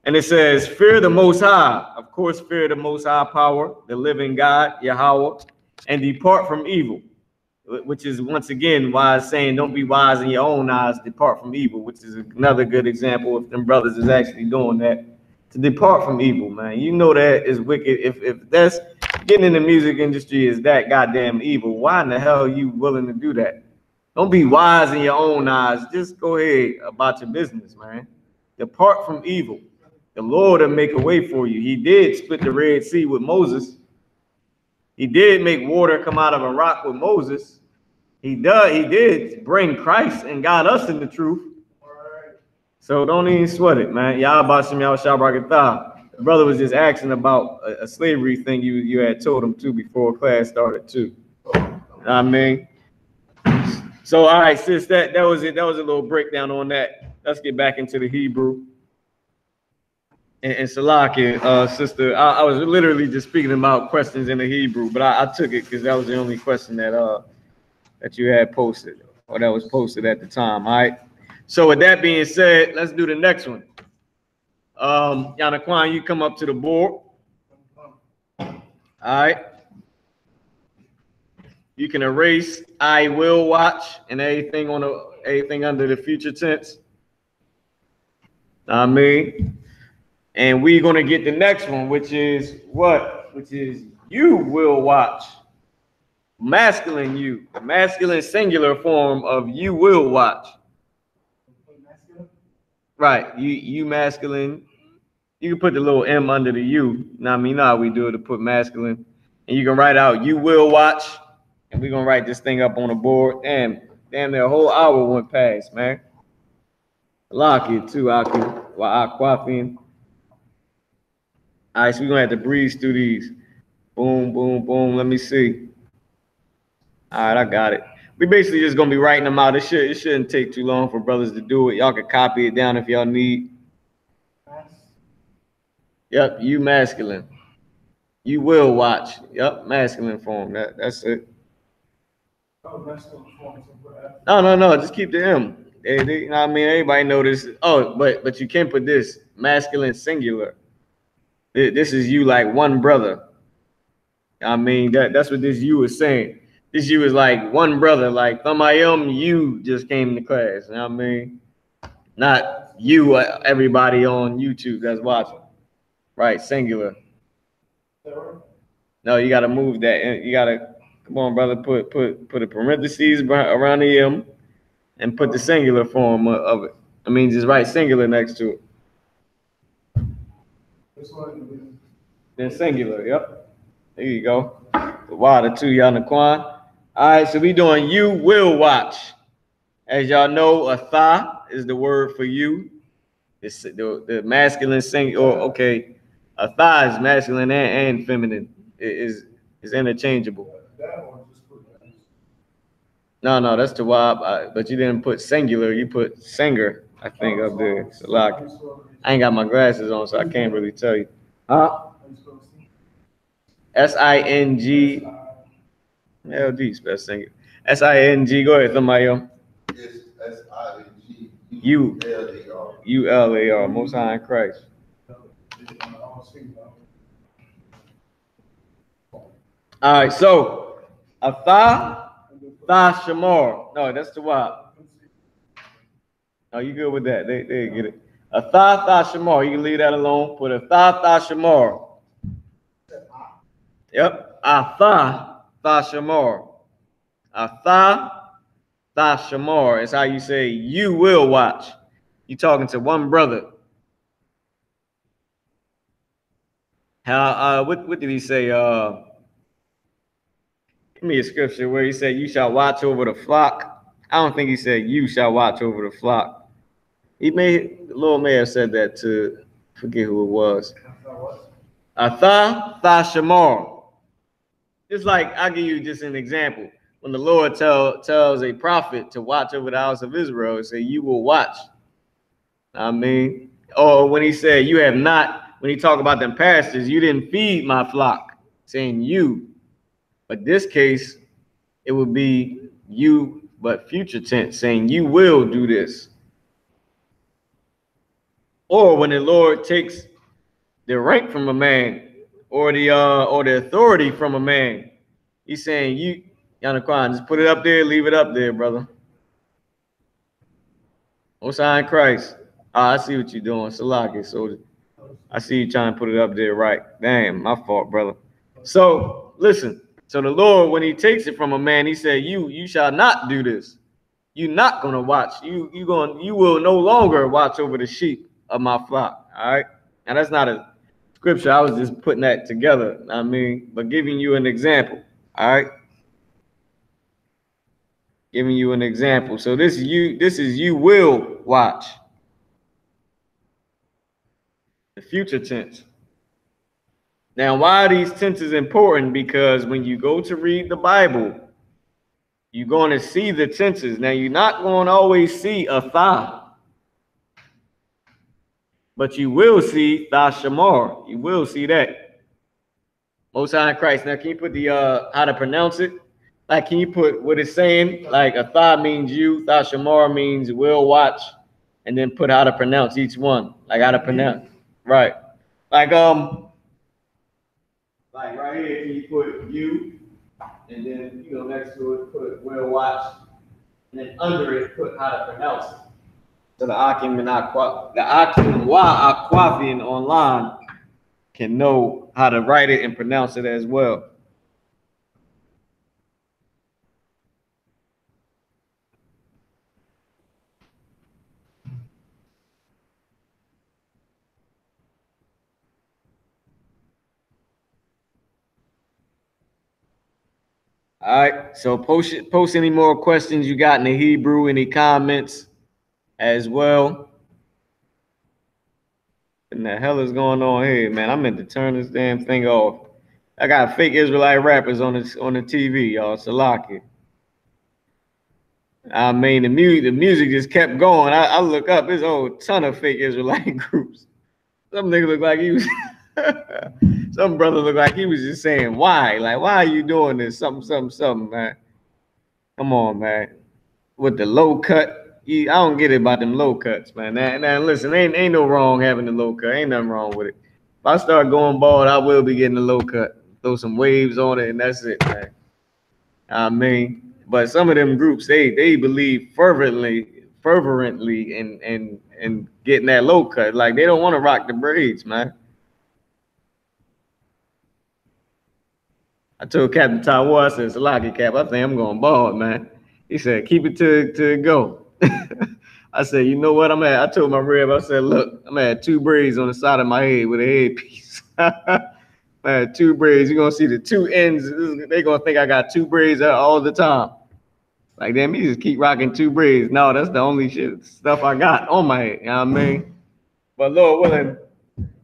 And it says, fear the Most High. Of course, fear the Most High power, the living God, Yahweh, and depart from evil, which is, once again, why it's saying don't be wise in your own eyes, depart from evil, which is another good example if them brothers is actually doing that. To depart from evil, man. You know that is wicked. If that's getting in the music industry is that goddamn evil, why in the hell are you willing to do that? Don't be wise in your own eyes. Just go ahead about your business, man. Depart from evil. The Lord will make a way for you. He did split the Red Sea with Moses. He did make water come out of a rock with Moses. He did bring Christ and got us in the truth. So don't even sweat it, man. The brother was just asking about a slavery thing you had told him to before class started too. I mean, So, all right, sis, that was it. That was a little breakdown on that. Let's get back into the Hebrew. And Salaki, sister, I was literally just speaking about questions in the Hebrew, but I took it because that was the only question that you had posted, or that was posted at the time. All right. So with that being said, let's do the next one. Yanaquan, you come up to the board. All right. You can erase "I will watch" and anything under the future tense. I mean, and we're gonna get the next one, which is what? Which is "you will watch." Masculine you, the masculine singular form of "you will watch." Right, you masculine. You can put the little M under the U. Now I mean, you know how we do it to put masculine, and you can write out "you will watch," and we're gonna write this thing up on the board. Damn, the whole hour went past, man. Lock it too, Aki. Aquafin. All right, so we're gonna have to breeze through these. Boom, boom, boom. Let me see. All right, I got it. We basically just gonna be writing them out. It shouldn't take too long for brothers to do it. Y'all can copy it down if y'all need. Yep, you masculine. You will watch. Yep, masculine form. That's it. No. Just keep the M. You know what I mean? Everybody know this. Oh, but you can put this masculine singular. This is you like one brother. I mean that's what this you is saying. This you is like one brother. Like Thumayim, you just came to class. You know what I mean? Not you, everybody on YouTube that's watching. Right, singular. No, you gotta move that. You gotta come on, brother. Put a parentheses around the M, and put the singular form of it. I mean, just write singular next to it. Then singular. Yep. There you go. The water too, Yanaquan. All right, so we doing "you will watch." As y'all know, "atha" is the word for you. It's the masculine singular. Okay, "atha" is masculine and feminine. It is interchangeable. No, that's the wab. But you didn't put singular. You put singer, I think, up there. So like, I ain't got my glasses on, so I can't really tell you. S-I-N-G. LD spell singular. S-I-N-G. Go ahead, Thamayo. It's S-I-N-G. U-L-A-R. Most High in Christ. All right, so "atha tha shamar." No, that's the wab. Oh, you good with that? They get it. "Atha tha shamar." You can leave that alone. Put "atha tha shamar." Yep. "Atha tha shamar." "Atha tha shamar" is how you say "you will watch." You talking to one brother. How? What did he say? Give me a scripture where he said, "You shall watch over the flock." I don't think he said, "You shall watch over the flock." The Lord may have said that to, forget who it was. "Atha tha shamar." Just like, I'll give you just an example. When the Lord tells a prophet to watch over the house of Israel, say, "You will watch." I mean, or when he said, "You have not," when he talk about them pastors, "You didn't feed my flock," saying you. But this case, it would be you, but future tense, saying "you will do this." Or when the Lord takes the rank from a man, or the authority from a man, he's saying, "You, Yanaquan, just put it up there, leave it up there, brother." Most High in Christ. I see what you're doing, Salaki. So I see you trying to put it up there, right? Damn, my fault, brother. So listen. So the Lord, when he takes it from a man, he said, you shall not do this. You're not gonna watch. You will no longer watch over the sheep of my flock. All right. Now that's not a scripture. I was just putting that together. I mean, but giving you an example. All right. Giving you an example. So this is you will watch. The future tense. Now, why are these tenses important? Because when you go to read the Bible, you're going to see the tenses. Now, you're not going to always see a tha, but you will see tha shamar. You will see that. Most High in Christ. Now, can you put the how to pronounce it? Like, can you put what it's saying? Like, a tha means you, tha shamar means will watch, and then put how to pronounce each one. Like how to pronounce, right? Like right here, can you put you, and then next to it put will watch, and then under it put how to pronounce it. So the Akim and Aquafian online can know how to write it and pronounce it as well. All right, so post any more questions you got in the Hebrew, any comments as well. What the hell is going on here, man? I meant to turn this damn thing off. I got fake Israelite rappers on the TV, y'all. Salaki. I mean, the music just kept going. I look up, there's a whole ton of fake Israelite groups. Some nigga look like he was, some brother looked like he was just saying, why? Like, why are you doing this? Something, man. Come on, man. With the low cut, I don't get it about them low cuts, man. Now listen, ain't no wrong having the low cut. Ain't nothing wrong with it. If I start going bald, I will be getting the low cut. Throw some waves on it, and that's it, man. I mean, but some of them groups, they believe fervently in getting that low cut. Like, they don't want to rock the braids, man. I told Captain Taiwan, I said, Salaki Cap, I think I'm going bald, man. He said, keep it to go. I said, you know what I'm at? I told my rib, I said, look, I'm at 2 braids on the side of my head with a headpiece. I had 2 braids. You're going to see the 2 ends. They're going to think I got 2 braids all the time. Like, damn, you just keep rocking 2 braids. No, that's the only stuff I got on my head. You know what I mean? But Lord willing,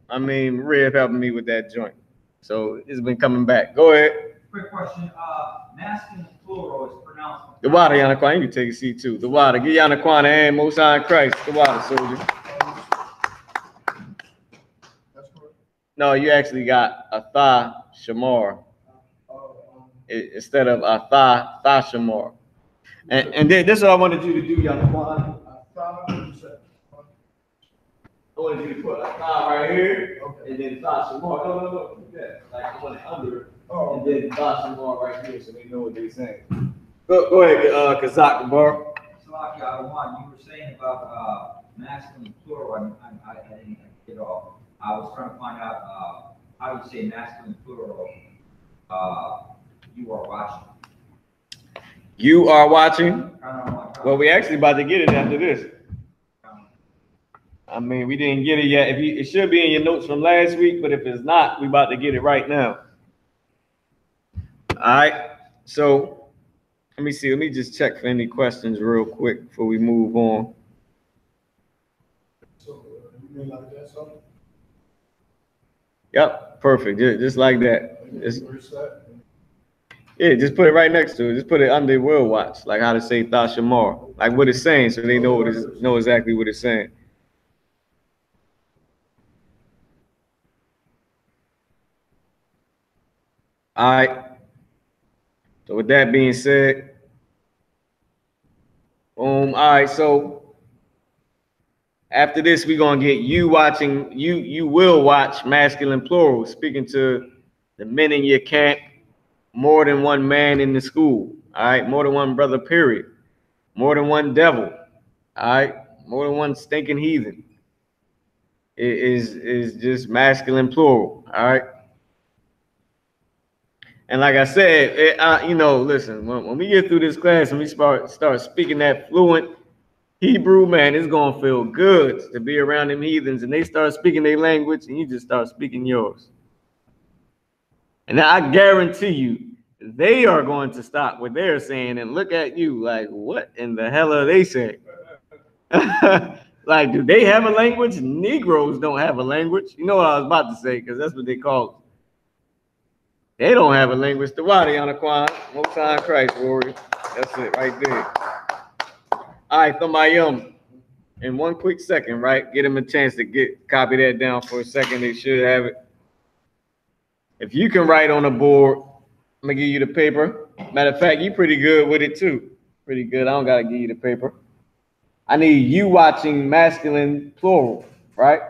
I mean, Rib helping me with that joint. So it's been coming back. Go ahead. Quick question. Masculine plural is pronounced. The water, Yanakwan. You can take a seat too. The water. Get Yanakwan and Most High in Christ. The water, soldier. No, you actually got a tha shamar instead of a tha shamar. And then this is what I wanted you to do, Yanakwan. I wanted you to put a tha right here, and then tha shamar. No. Yeah, like I want it under it, and then tha shamar right here, so they know what they're saying. Go ahead, Kazak Bar. Salaki, you were saying about masculine plural. I didn't get it off. I was trying to find out how you say masculine plural. You are watching. You are watching? Well, we actually about to get it after this. I mean, we didn't get it yet. It should be in your notes from last week, but if it's not, we about to get it right now. All right. So let me see. Let me just check for any questions real quick before we move on. So, you mean like that, something? Yep, perfect. Just like that. Yeah, just put it right next to it. Just put it under will watch, like how to say tha shamar, like what it's saying, so they know know exactly what it's saying. All right. So with that being said, all right. So after this, we're gonna get you watching. You will watch masculine plural, speaking to the men in your camp. More than one man in the school. All right. More than one brother. Period. More than one devil. All right. More than one stinking heathen. It is just masculine plural. All right. And like I said, listen, when we get through this class and we start speaking that fluent Hebrew, man, it's going to feel good to be around them heathens, and they start speaking their language and you just start speaking yours. And I guarantee you, they are going to stop what they're saying and look at you like, what in the hell are they saying? Like, do they have a language? Negroes don't have a language. You know what I was about to say, because that's what they call it. They don't have a language. The Wadi on the Quan, Most High in Christ, warrior. That's it right there. All right, Thamayim. In one quick second, right? Get him a chance to copy that down for a second. They should have it. If you can write on the board, I'm gonna give you the paper. Matter of fact, you pretty good with it too. Pretty good. I don't gotta give you the paper. I need you watching masculine plural, right?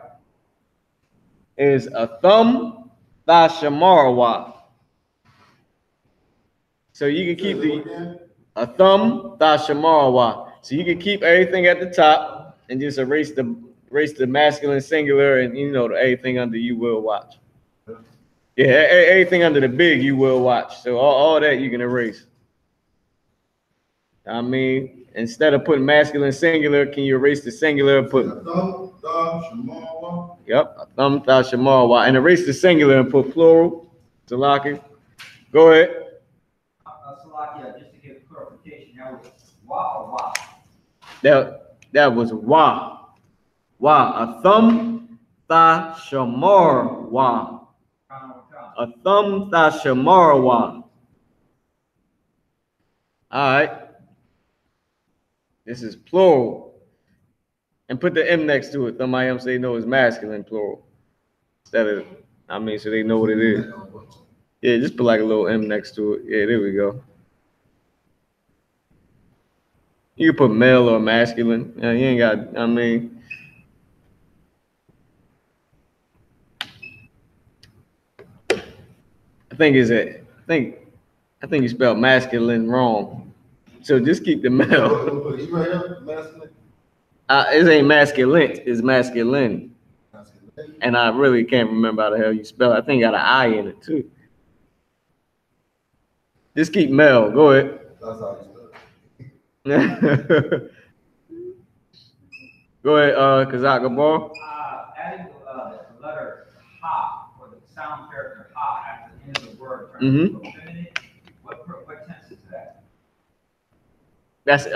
Is a thumb thashamarawa. So you can keep a thumb thashamarawa. So you can keep everything at the top and just erase the masculine singular and everything under you will watch. Yeah, everything under the big you will watch. So all that you can erase. I mean, instead of putting masculine singular, can you erase the singular and put yep, a thumb thashamarawa, and erase the singular and put plural. Salaki. Go ahead. Salakia, just to give clarification, that was wa or wa? That was wa. Wa. A thumb thashamarawa. A thumb thashamarawa. All right. This is plural. And put the M next to it. Thamayim say no, it's masculine plural. Instead of, so they know what it is. Yeah, just put like a little M next to it. Yeah, there we go. You can put male or masculine. You ain't got, I think you spelled masculine wrong. So just keep the male. It ain't masculine, it's masculine. And I really can't remember how the hell you spell it. I think it got an I in it too. Just keep male. Go ahead. That's how you spell it. Go ahead, Kazak Gabar. Adding the letter ha, or the sound character ha at the end of the word, turns into feminine. What tense is that? That's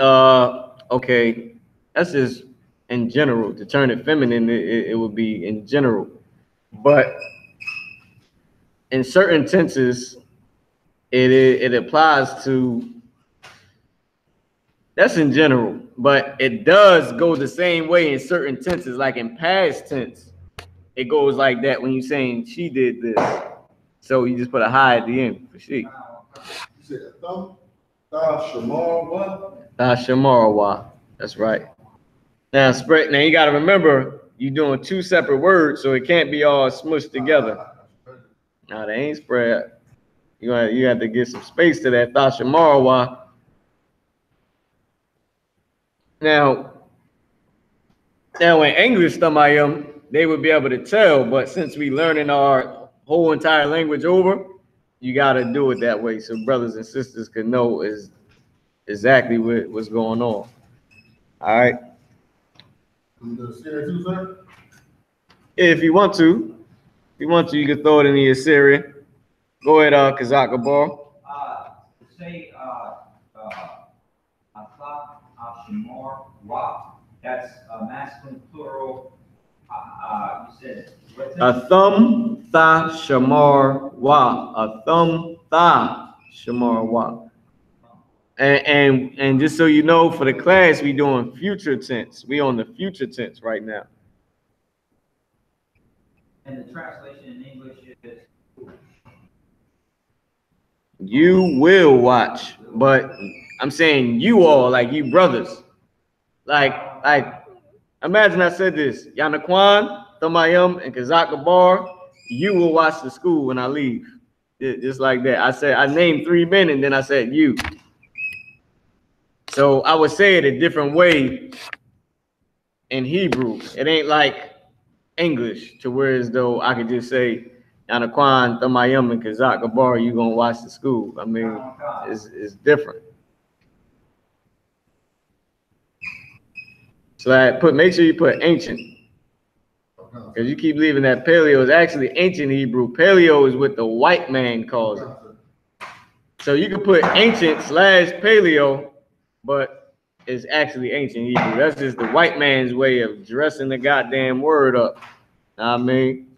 okay. That's just in general. To turn it feminine, it would be in general. But in certain tenses, it applies to. That's in general, but it does go the same way in certain tenses, like in past tense. It goes like that when you're saying she did this. So you just put a hi at the end for she. You said thumb, thashamarawa. Thashamarawa. That's right. Now you gotta remember you're doing two separate words, so it can't be all smushed together. Now they ain't spread. You have to get some space to that thashamarawa. Now in English, they would be able to tell, but since we learning our whole entire language over, you got to do it that way so brothers and sisters can know is exactly what's going on. All right. If you want to, you can throw it in the Assyrian. Go ahead, Kazak Gabar. Say Ashimor Wa. That's masculine plural. You said a thumb tha shamar wa. A thumb tha shamar wa. And just so you know, for the class, we doing future tense. We on the future tense right now. And the translation in English is you will watch, but I'm saying you all, like you brothers. Like imagine I said this, Yanaquan, Thamayim, and Kazak Gabar, you will watch the school when I leave. Just like that. I named 3 men and then I said you. So I would say it a different way in Hebrew. It ain't like English to where as though I could just say Yanaquan, Thamayim, and Kazak Gabar, you gonna watch the school. I mean, it's different. So make sure you put ancient. Because you keep leaving that paleo. It's actually ancient Hebrew. Paleo is what the white man calls it. So you can put ancient / paleo, but it's actually ancient Hebrew. That's just the white man's way of dressing the goddamn word up. Know what I mean?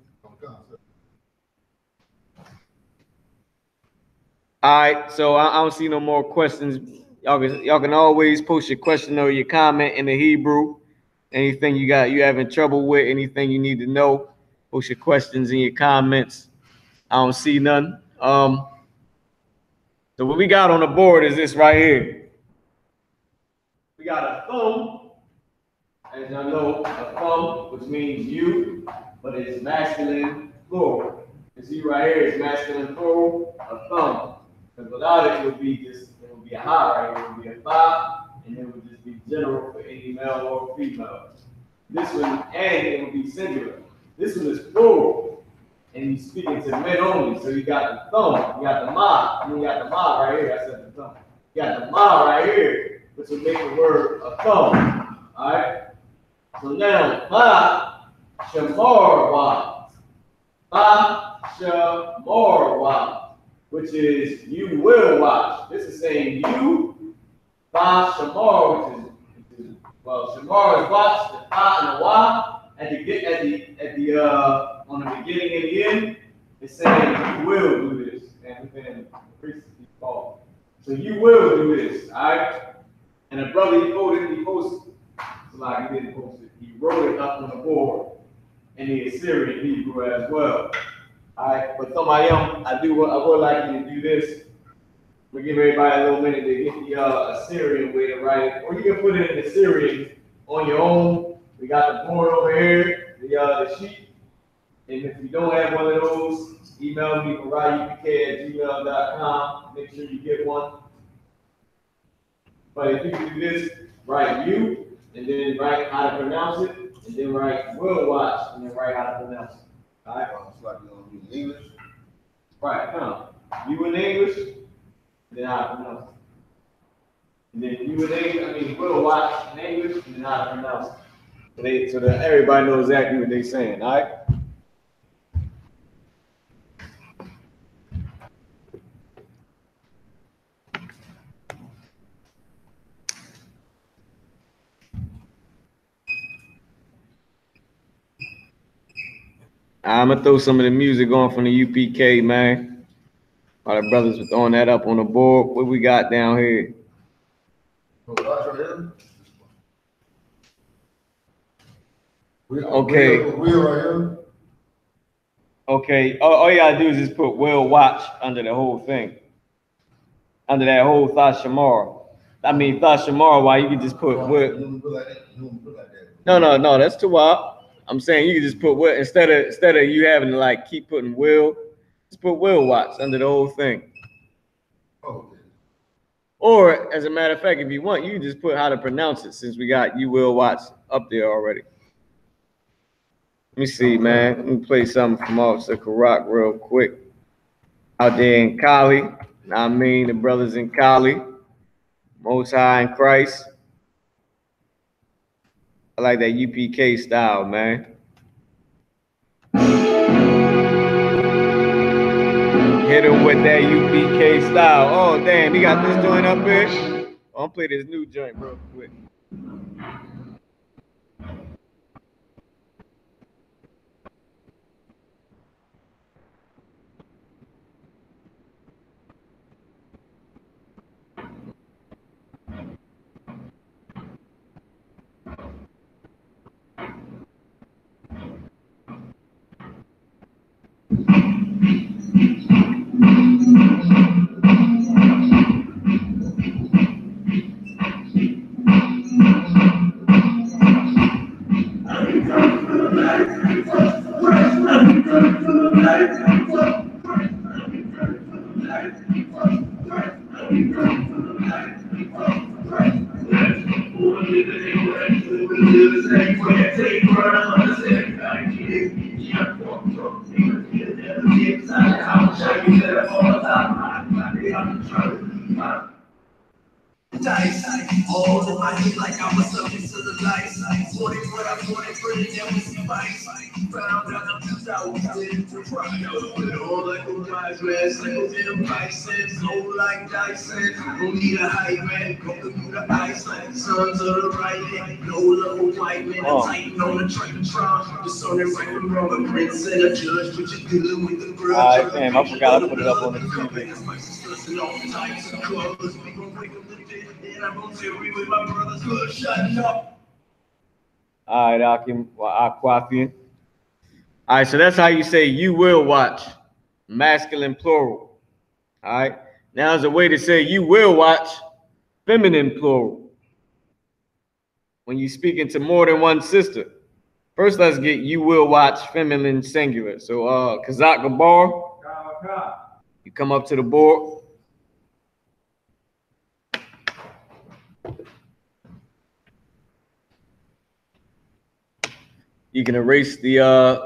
All right, so I don't see no more questions Y'all can always post your question or your comment in the Hebrew. Anything you having trouble with, anything you need to know, post your questions in your comments. I don't see none. So what we got on the board is this right here. We got a thumb, as y'all know, a thumb, which means you, but it's masculine plural. You see right here, it's masculine plural, a thumb. Because without it, it would be a ha right here, it would be a thigh, and it would just be general for any male or female. This one, and it would be singular. This one is plural, and he's speaking to men only. So you got the thumb, you got the ma, and you got the ma right here. I said the thumb. You got the ma right here, which would make the word a thumb. All right. So now, ma shamar wa, ma shamar wa, which is you will watch. This is saying you, ma shamar, which is well, shamar is watch, the ta and the wa. On the beginning and the end, it's saying you will do this. And within the priest is called. So you will do this, all right? And a brother he posted, like he didn't post it, he wrote it up on the board in the Assyrian Hebrew as well. All right, but somebody else, I would like you to do this. We'll give everybody a little minute to get the Assyrian way to write it, or you can put it in Assyrian on your own. We got the board over here, the sheet. And if you don't have one of those, email me for I.S.U.P.K@gmail.com. Make sure you get one. But if you can do this, write you, and then write how to pronounce it, and then write will watch, and then write how to pronounce it. All right? It's like you're going to do English. Right, no. You in English, and then how to pronounce it. And then you in English, will watch in English, and then how to pronounce it. So that everybody knows exactly what they're saying, all right? I'm gonna throw some of the music on from the U.P.K, man. All the brothers were throwing that up on the board. What we got down here? Okay. Okay. All you gotta do is just put will watch under the whole thing. Under that whole Thashamar. I mean Thashamar, why you can just put will. No, that's too wild. I'm saying you can just put will instead of you having to like keep putting will, just put will watch under the whole thing. Okay. Or as a matter of fact, if you want, you can just put how to pronounce it since we got you will watch up there already. Let me see, man. Let me play something from Officer Karak real quick. Out there in Cali, I mean the brothers in Cali, Most High in Christ. I like that U.P.K style, man. Hit him with that U.P.K style. Oh, damn, he got this joint up here. Oh, I'm play this new joint real quick. All in my head like I was subject to the lights. Wanted what I wanted, for the devil see fights. Found out I'm just out with the pride. All like a wise man, single them bison, slow like Dyson. Don't need a hype man, go through the Iceland. Sons of the right hand, no level white man, tighten on the track and tron. Discerning right from wrong, a prince and a judge, but you're dealing with the grudge. Alright, damn, I forgot I put it up on the TV. All right, Akim, Aquafian. All right, so that's how you say you will watch, masculine plural. All right, now there's a way to say you will watch, feminine plural. When you're speaking to more than one sister. First, let's get you will watch, feminine singular. So, Kazak Gabar, you come up to the board. You can erase the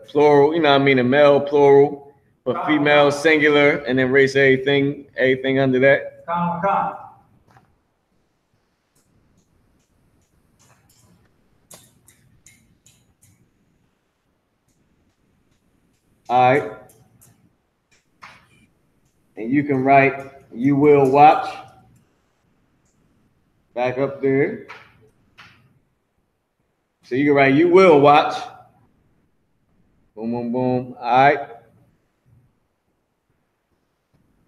plural, you know what I mean, the male plural, but female singular, and then erase everything under that. All right. And you can write you will watch back up there. So you can write you will watch. Boom, boom, boom. All right.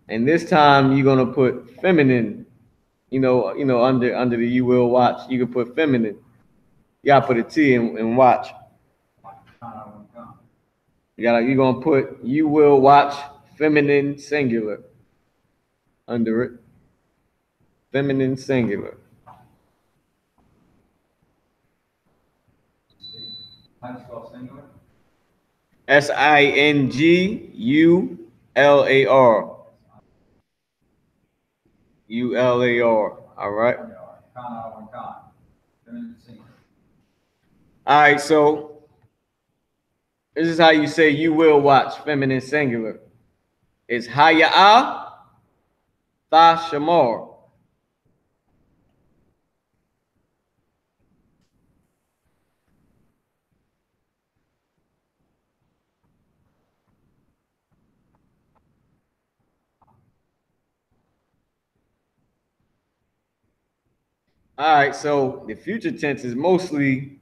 And this time you're gonna put feminine, under the you will watch. You can put feminine. You gotta put a T in watch. You're gonna put you will watch feminine singular under it. Feminine singular. How do you spell singular? SINGULAR. ULAR. All right. All right, so this is how you say you will watch, feminine singular. It's Haya'a Tha Shamar. All right, so the future tense is mostly,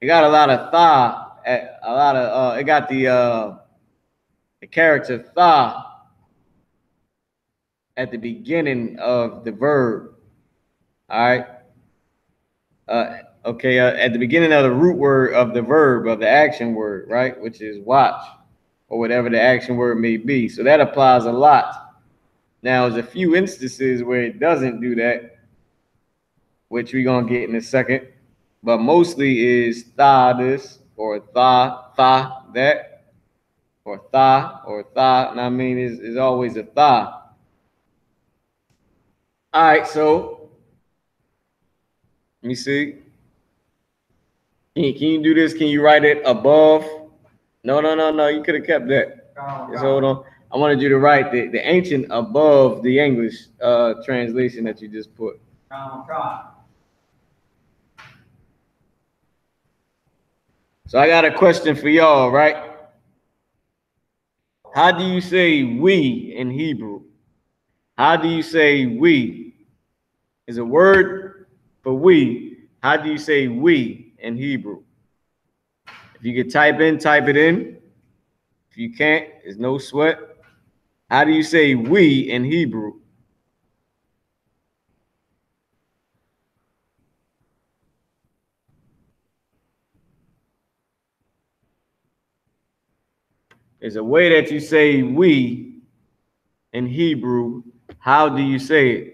it got a lot of tha, it got the character tha at the beginning of the verb. All right. Okay, at the beginning of the root word of the verb, of the action word, right, which is watch, or whatever the action word may be. So that applies a lot. Now, there's a few instances where it doesn't do that, which we're going to get in a second. But mostly is tha this, or tha that, or tha, and I mean, is always a tha. All right, so let me see. Can you do this? Can you write it above? No. You could have kept that. Just hold on. I wanted you to write the ancient above the English translation that you just put. So I got a question for y'all, right? How do you say we in Hebrew? How do you say we? Is a word for we. How do you say we in Hebrew? If you could type it in. If you can't, there's no sweat. How do you say we in Hebrew? There's a way that you say we in Hebrew. How do you say it?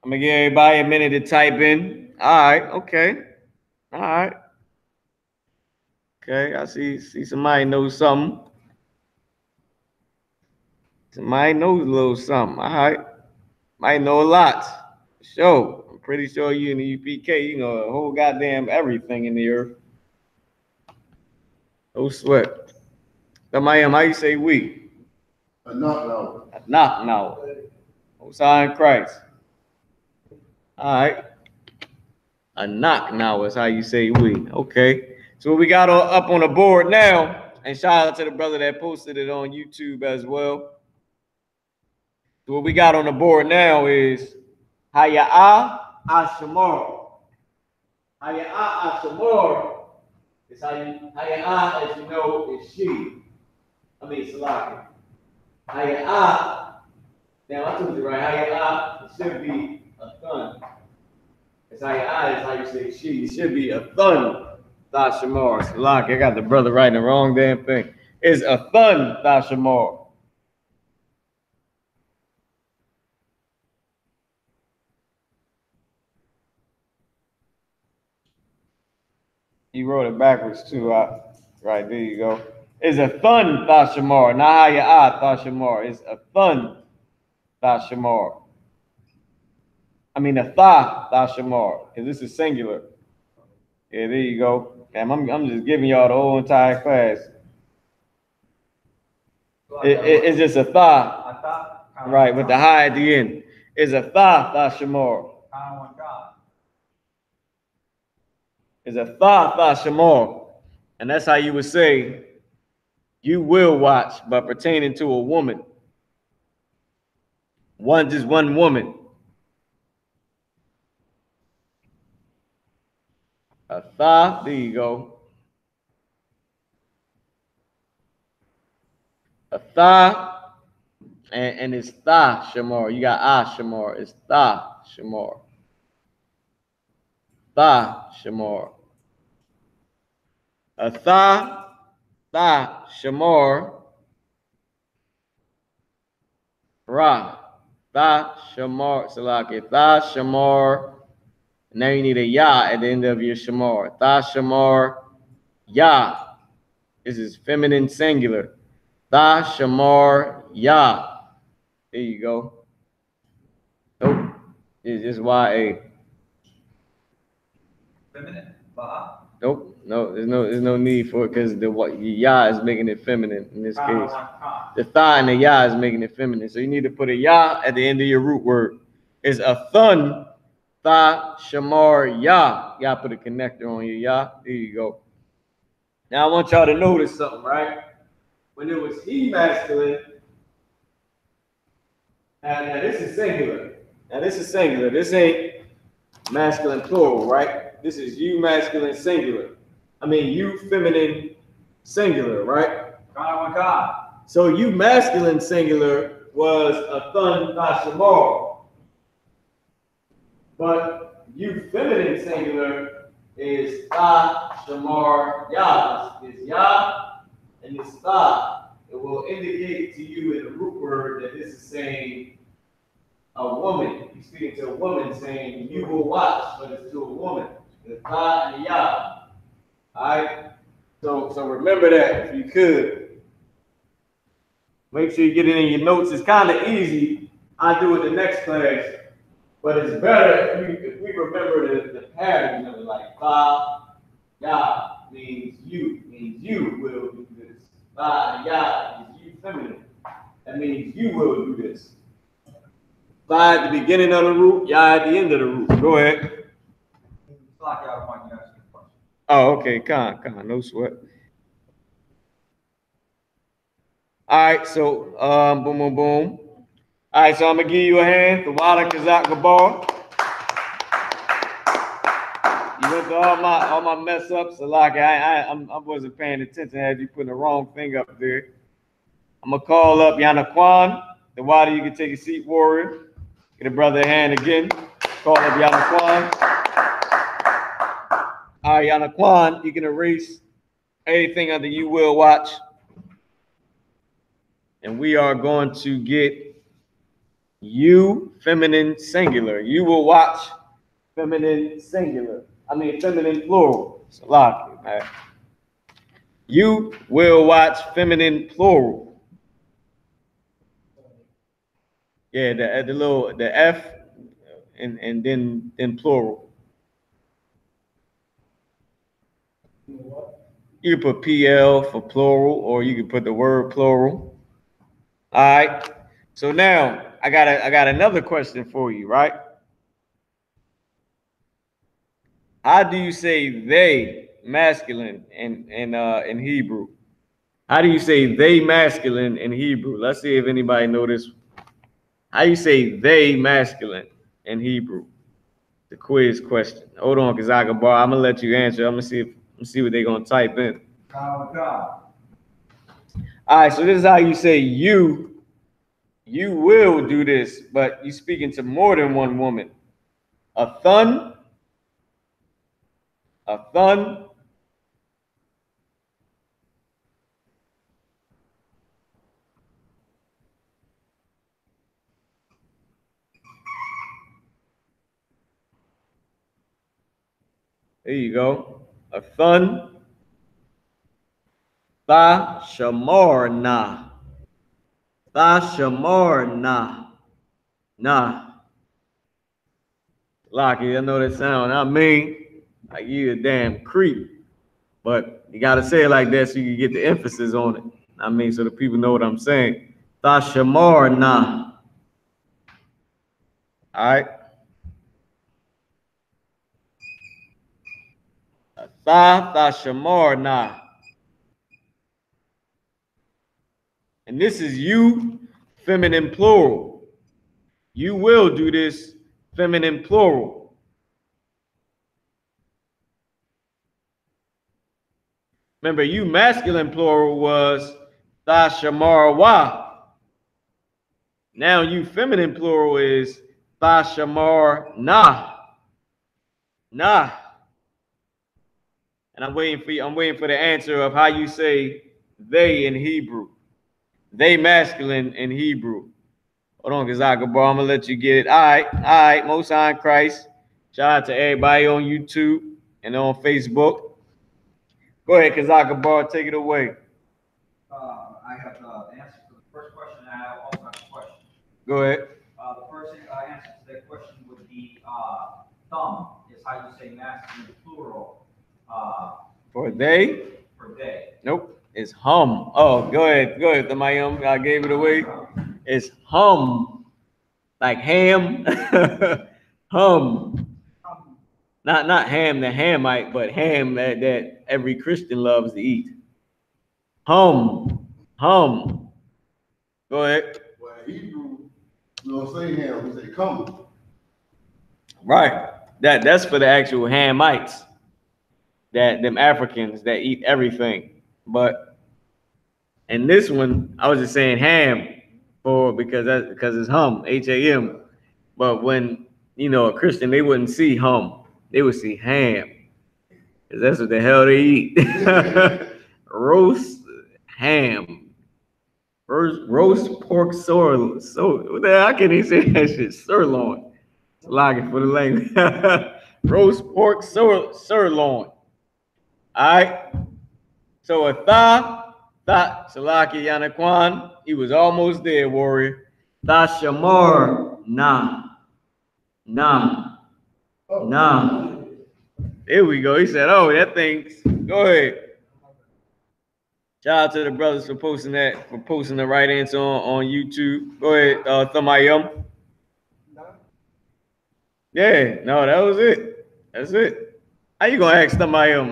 I'm gonna give everybody a minute to type in. All right, okay. All right. Okay, I see somebody knows something. Somebody knows a little something. All right. Might know a lot. Sure. I'm pretty sure you in the U.P.K, you know a whole goddamn everything in the earth. No sweat. How you say we? A knock now. A knock now. Hosanna in Christ. All right. A knock now is how you say we. Okay. So what we got up on the board now, and shout out to the brother that posted it on YouTube as well. So what we got on the board now is Haya'a Ashamar. Haya'a Ashamar It's Haya'ah, as you know, is she. I mean, Salaki. Haya'ah, now I told you right, Haya'ah, it should be a thun. It's Haya'ah, is how you say she. It should be a thun, Thashamar. Salaki, I got the brother writing the wrong damn thing. It's a thun, Thashamar. You wrote it backwards too. Right, there you go. It's a thun Thashamar, not Haya'ah Thashamar. It's a thun Thashamar. I mean a tha Thashamar, because this is singular. Yeah, there you go. Damn, I'm just giving y'all the whole entire class. It's just a tha. Right, with the high at the end. It's a tha Thashamar. It's a tha Thashamar. And that's how you would say, you will watch, but pertaining to a woman. Just one woman. A tha, there you go. A tha, and it's tha shamar. You got ah shamar. It's tha shamar. Tha shamar. A tha shamar. Ra. Tha shamar. Salaki. Tha shamar. Now you need a ya at the end of your shamar. Tha shamar. Ya. This is feminine singular. Tha shamar ya. There you go. Nope. It's just YA. Feminine? Ba? Nope. No, there's no need for it because the ya is making it feminine in this case. The tha and the ya is making it feminine. So you need to put a ya at the end of your root word. It's a thun, tha, shamar, ya. Ya put a connector on your ya. There you go. Now I want y'all to notice something, right? When it was he masculine, now this is singular. Now this is singular. This ain't masculine plural, right? This is you masculine singular. I mean you feminine singular, right? So you masculine singular was a thun Thashamar. But you feminine singular is Tha Shamar Ya. It's Ya and it's Tha. It will indicate to you in the root word that this is saying a woman. You're speaking to a woman saying you will watch, but it's to a woman. The Tha and the Ya. Alright? So remember that if you could. Make sure you get it in your notes. It's kind of easy. I do it the next class. But it's better if we remember the pattern of it, like Tha, Ya means you will do this. Tha and Ya is you feminine. That means you will do this. Tha at the beginning of the root, Ya at the end of the root. Go ahead. Oh, okay, come on, no sweat. All right, so boom, boom, boom. All right, so I'm gonna give you a hand. The Wada Kazak Gabar. You went to all my mess ups. So like I wasn't paying attention. I had you putting the wrong thing up there. I'm gonna call up Yana Kwan. The Wada, you can take a seat, warrior. Get a brother a hand again. Call up Yana Kwan. All right, Yana Kwan, you can erase anything under you will watch. And we are going to get you feminine singular. You will watch feminine singular. I mean feminine plural. It's a lot, man. You will watch feminine plural. Yeah, the F and then plural. You can put PL for plural, or you can put the word plural. All right. So now I got another question for you, right? How do you say they masculine in Hebrew? How do you say they masculine in Hebrew? Let's see if anybody know this. How you say they masculine in Hebrew? The quiz question. Hold on, because I'm gonna let you answer. I'm gonna see if Let's see what they're gonna type in. God. All right, so this is how you say you will do this, but you speaking to more than one woman. A thun. There you go. A thun. Tha shamarna. Nah. Locky, I know that sound. I mean, like you a damn creep. But you gotta say it like that so you can get the emphasis on it. I mean, so the people know what I'm saying. Tha shamarna. All right. Tha shamarna. And this is you, feminine plural. You will do this, feminine plural. Remember, you masculine plural was tha shamar wa. Now you feminine plural is tha shamar na. Nah. And I'm waiting for the answer of how you say they in Hebrew. They masculine in Hebrew. Hold on, Kazaka, bro. I'm gonna let you get it. All right. Most High in Christ. Shout out to everybody on YouTube and on Facebook. Go ahead, Kazaka, bro. Take it away. I have the answer to the first question, and I also have a question. Go ahead. The first answer to that question would be thumb is how you say masculine plural. For they? For they. Nope. It's hum. Oh, go ahead, Tamayum. I gave it away. It's hum. Like ham. Hum. Not ham, the Hamite, but ham that every Christian loves to eat. Hum. Go ahead. Well, in Hebrew, we don't say ham, we say come. Right. That's for the actual Hamites. That them Africans that eat everything. But in this one, I was just saying ham because it's hum, H-A-M. But when a Christian, they wouldn't see hum. They would see ham. Because that's what the hell they eat. Roast ham. Roast pork sirloin. So I can't even say that shit. Sirloin. It's locking for the language. Roast pork sirloin. All right. So a Salaki Yanakwan, he was almost there, warrior. Tha shamar nah. There we go. He said, "Oh, that thing's." Go ahead. Shout out to the brothers for posting the right answer on YouTube. Go ahead, Thamayum. Yeah, no, that was it. That's it. How you gonna ask Thamayum?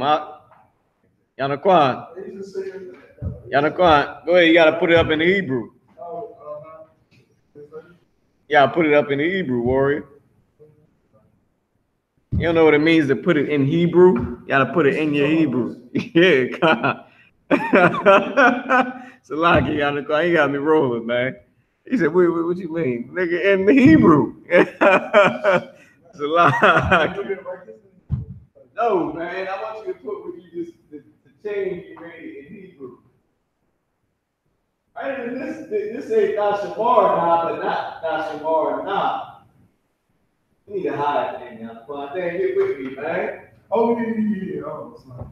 Yanakwan. Go ahead. You gotta put it up in the Hebrew. Yeah, put it up in the Hebrew, warrior. You don't know what it means to put it in Hebrew? You gotta put it in your Hebrew. Yeah, God. Salaki, Yanakwan, he got me rolling, man. He said, wait, what you mean? Nigga, in the Hebrew. Salaki. No, man, I want you to put what you just, the change you made in Hebrew. Right, and this ain't Dashamar now, but not Dashamar now. You need to hide that thing now. Well, damn, get with me, man. Oh, yeah. Oh, it's not.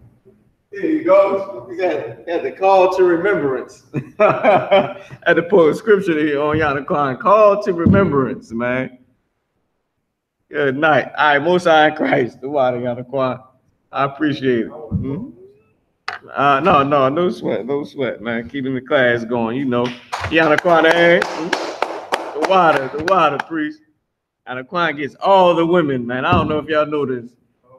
There you go. You got the call to remembrance. At the pull scripture here on Yanakwan. Call to remembrance, man. Good night. All right, Most High in Christ. The water, Yanakwan. I appreciate it. No sweat, man. Keeping the class going, Yanakwan, the water, priest. Yanakwan gets all the women, man. I don't know if y'all know this.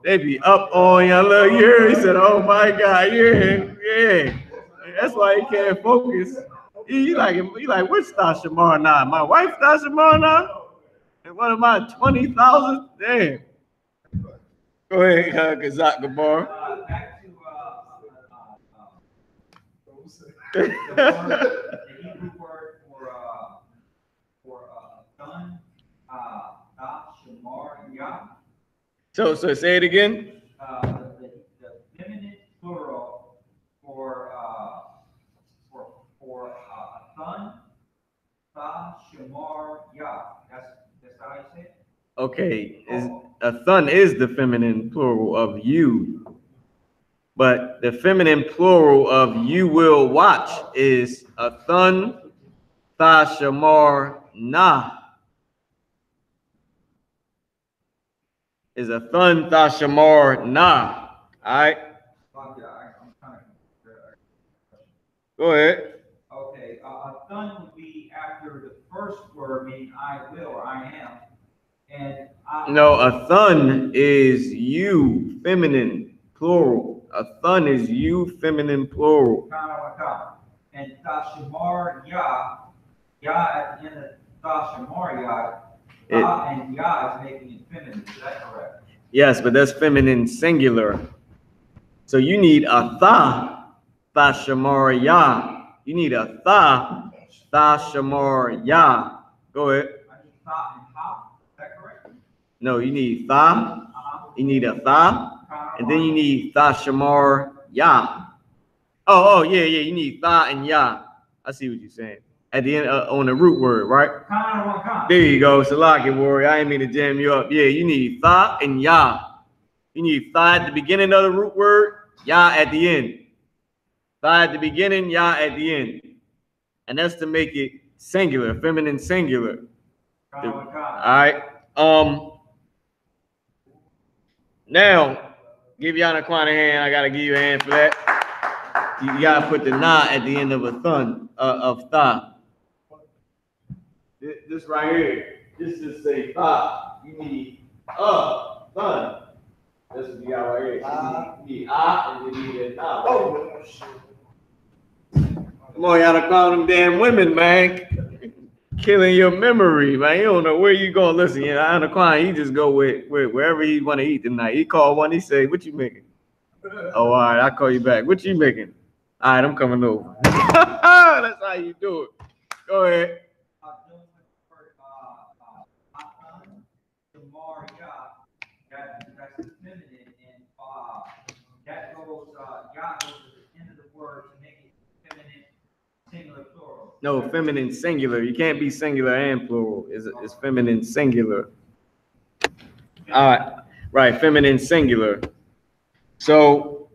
They be up on y'all little year. He said, "Oh my God, yeah." That's why he can't focus. He like, what's Tashamar now? My wife Tashamar now? And one of my 20,000? Damn. Go ahead, Kazak Gabar. Back to The Hebrew word for son, Shamar, Yah. So say it again. The feminine plural for son, Shamar, Yah. That's how you say it. Okay, a thun is the feminine plural of you, but the feminine plural of you will watch is a thun, shamar, nah. Is a thun, shamar, nah. All right. I'm kind of. Go ahead. Okay, a thun would be after the first word, meaning I will or I am, and No, a thun is you, feminine, plural. A thun is you, feminine, plural. And Tashamar Yah, Yah at the end of Tashamar Yah, and Yah is making it feminine. Is that correct? Yes, but that's feminine singular. So you need a Shamar Yah. You need a Shamar Yah. Go ahead. I need Tha and Ha. Is that correct? No, you need Tha. You need a Tha. And then you need Shamar Yah. Oh, yeah. You need Tha and Yah. I see what you're saying. At the end, on the root word, right? There you go. Salaki warrior. I ain't mean to jam you up. Yeah, you need Tha and Yah. You need Tha at the beginning of the root word, Yah at the end. Tha at the beginning, Yah at the end. And that's to make it singular, feminine singular. All right. Now, give Yahannah a hand. I gotta give you a hand for that. You gotta put the na at the end of a thun, of Tha. This right here, this is say Tha. You need thun. That's what you got right here. You need and then you need a na. Oh, shit. Come on, y'all to call them damn women, man. Killing your memory, man. You don't know where you gonna listen. You know, Anaquan, he just go with wherever he want to eat tonight. He called one, he say, "What you making?" Oh, all right, I'll call you back. What you making? All right, I'm coming over. That's how you do it. Go ahead. That's the feminine, and that goes, Yah goes to the end of the word to make it feminine, singular, plural. No, feminine singular. You can't be singular and plural. It's feminine singular. Right, feminine singular. So,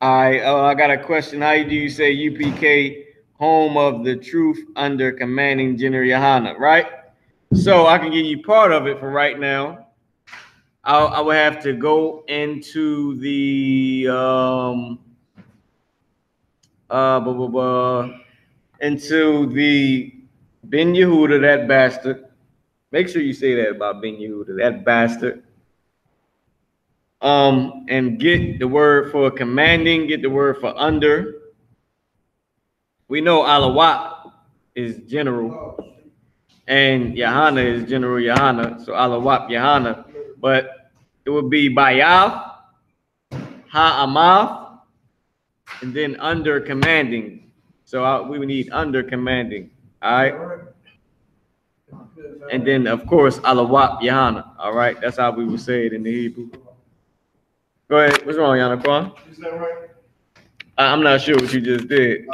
I got a question. How do you say U.P.K, home of the truth under commanding GEN.YAHANNA, right? So I can give you part of it for right now. I would have to go into the into the Ben Yehuda, that bastard. Make sure you say that about Ben Yehuda, that bastard. And get the word for commanding, get the word for under. We know Alawat is general, and Yahanna is General Yahanna, so Alawat Yahanna. But it would be Bayaf, Ha'amaf, and then under commanding. So we would need under commanding. All right. And then, of course, Alawat Yahanna. All right. That's how we would say it in the Hebrew. Go ahead. What's wrong, Yana? Is that right? I'm not sure what you just did.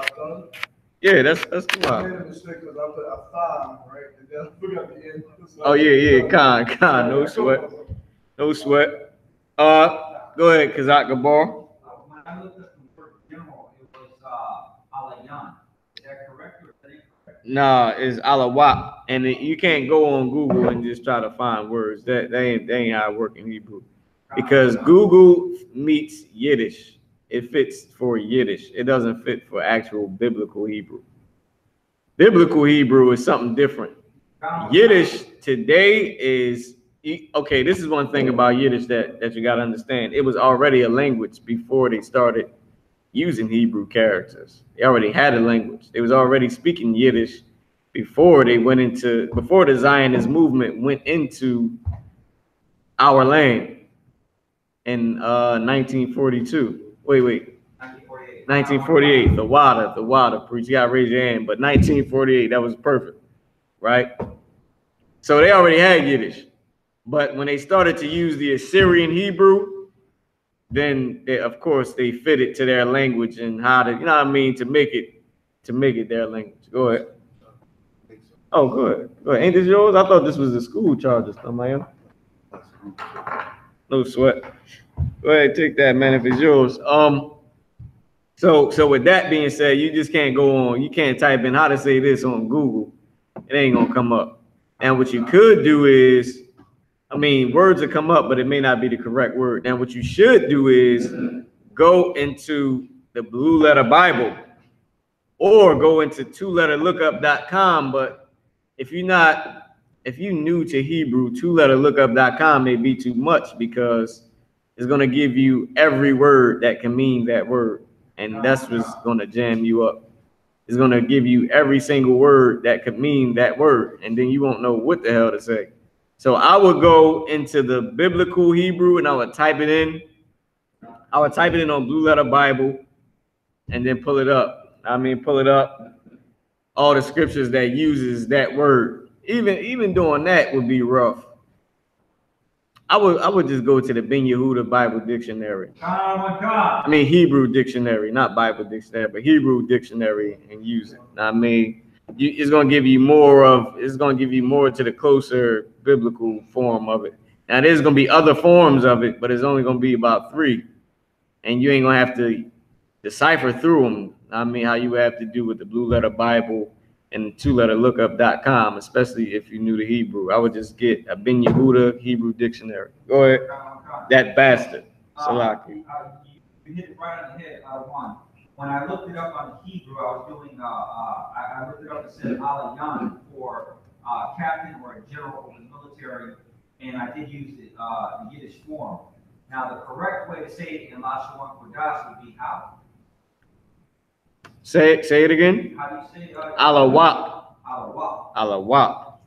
Yeah, that's cool. I made a mistake because I put a thigh, right? And then I forgot the end. Oh, yeah. Khan. No sweat. No sweat. Go ahead, Kazak Gabar. When I looked at the word general, it was Alayan. Is that correct or is that incorrect? Nah, it's Alawat. And you can't go on Google and just try to find words. That ain't how it works in Hebrew. Because Google meets Yiddish. It fits for Yiddish. It doesn't fit for actual biblical Hebrew. Biblical Hebrew is something different. Yiddish today is, okay, this is one thing about Yiddish that you got to understand. It was already a language before they started using Hebrew characters. They already had a language. They was already speaking Yiddish before the Zionist movement went into our land in 1942. Wait. 1948. 1948, the water, preach. You gotta raise your hand, but 1948, that was perfect, right? So they already had Yiddish, but when they started to use the Assyrian Hebrew, then of course they fit it to their language and how to, you know what I mean, to make it their language. Go ahead. Oh, good. Ain't this yours? I thought this was the school charges. No sweat. Go ahead, take that, man, if it's yours. So with that being said, you just can't go on, you can't type in how to say this on Google. It ain't gonna come up. And what you could do is, I mean, words will come up, but it may not be the correct word. And what you should do is go into the Blue Letter Bible or go into twoletterlookup.com. But if you new to Hebrew, twoletterlookup.com may be too much because it's gonna give you every word that can mean that word. And that's what's gonna jam you up. It's gonna give you every single word that could mean that word, and then you won't know what the hell to say. So I would go into the biblical Hebrew and I would type it in. I would type it in on Blue Letter Bible and then pull it up. Pull it up. All the scriptures that uses that word. Even doing that would be rough. I would just go to the Ben Yehuda Bible Dictionary. Hebrew Dictionary, not Bible Dictionary, but Hebrew Dictionary, and use it. It's gonna give you more to the closer biblical form of it. Now there's gonna be other forms of it, but it's only gonna be about 3, and you ain't gonna have to decipher through them. How you have to do with the Blue Letter Bible and twoletterlookup.com, especially if you're new to Hebrew. I would just get a Ben Yehuda Hebrew Dictionary. Go ahead. That bastard. Salaki. You hit it right on the head, one. When I looked it up on Hebrew, I was doing, I looked it up and said Alayan for captain or a general of the military, and I did use the Yiddish form. Now, the correct way to say it in Lashawan Qadash would be how? Say it again. How do you say it? Alawap. Alawap. Alawap.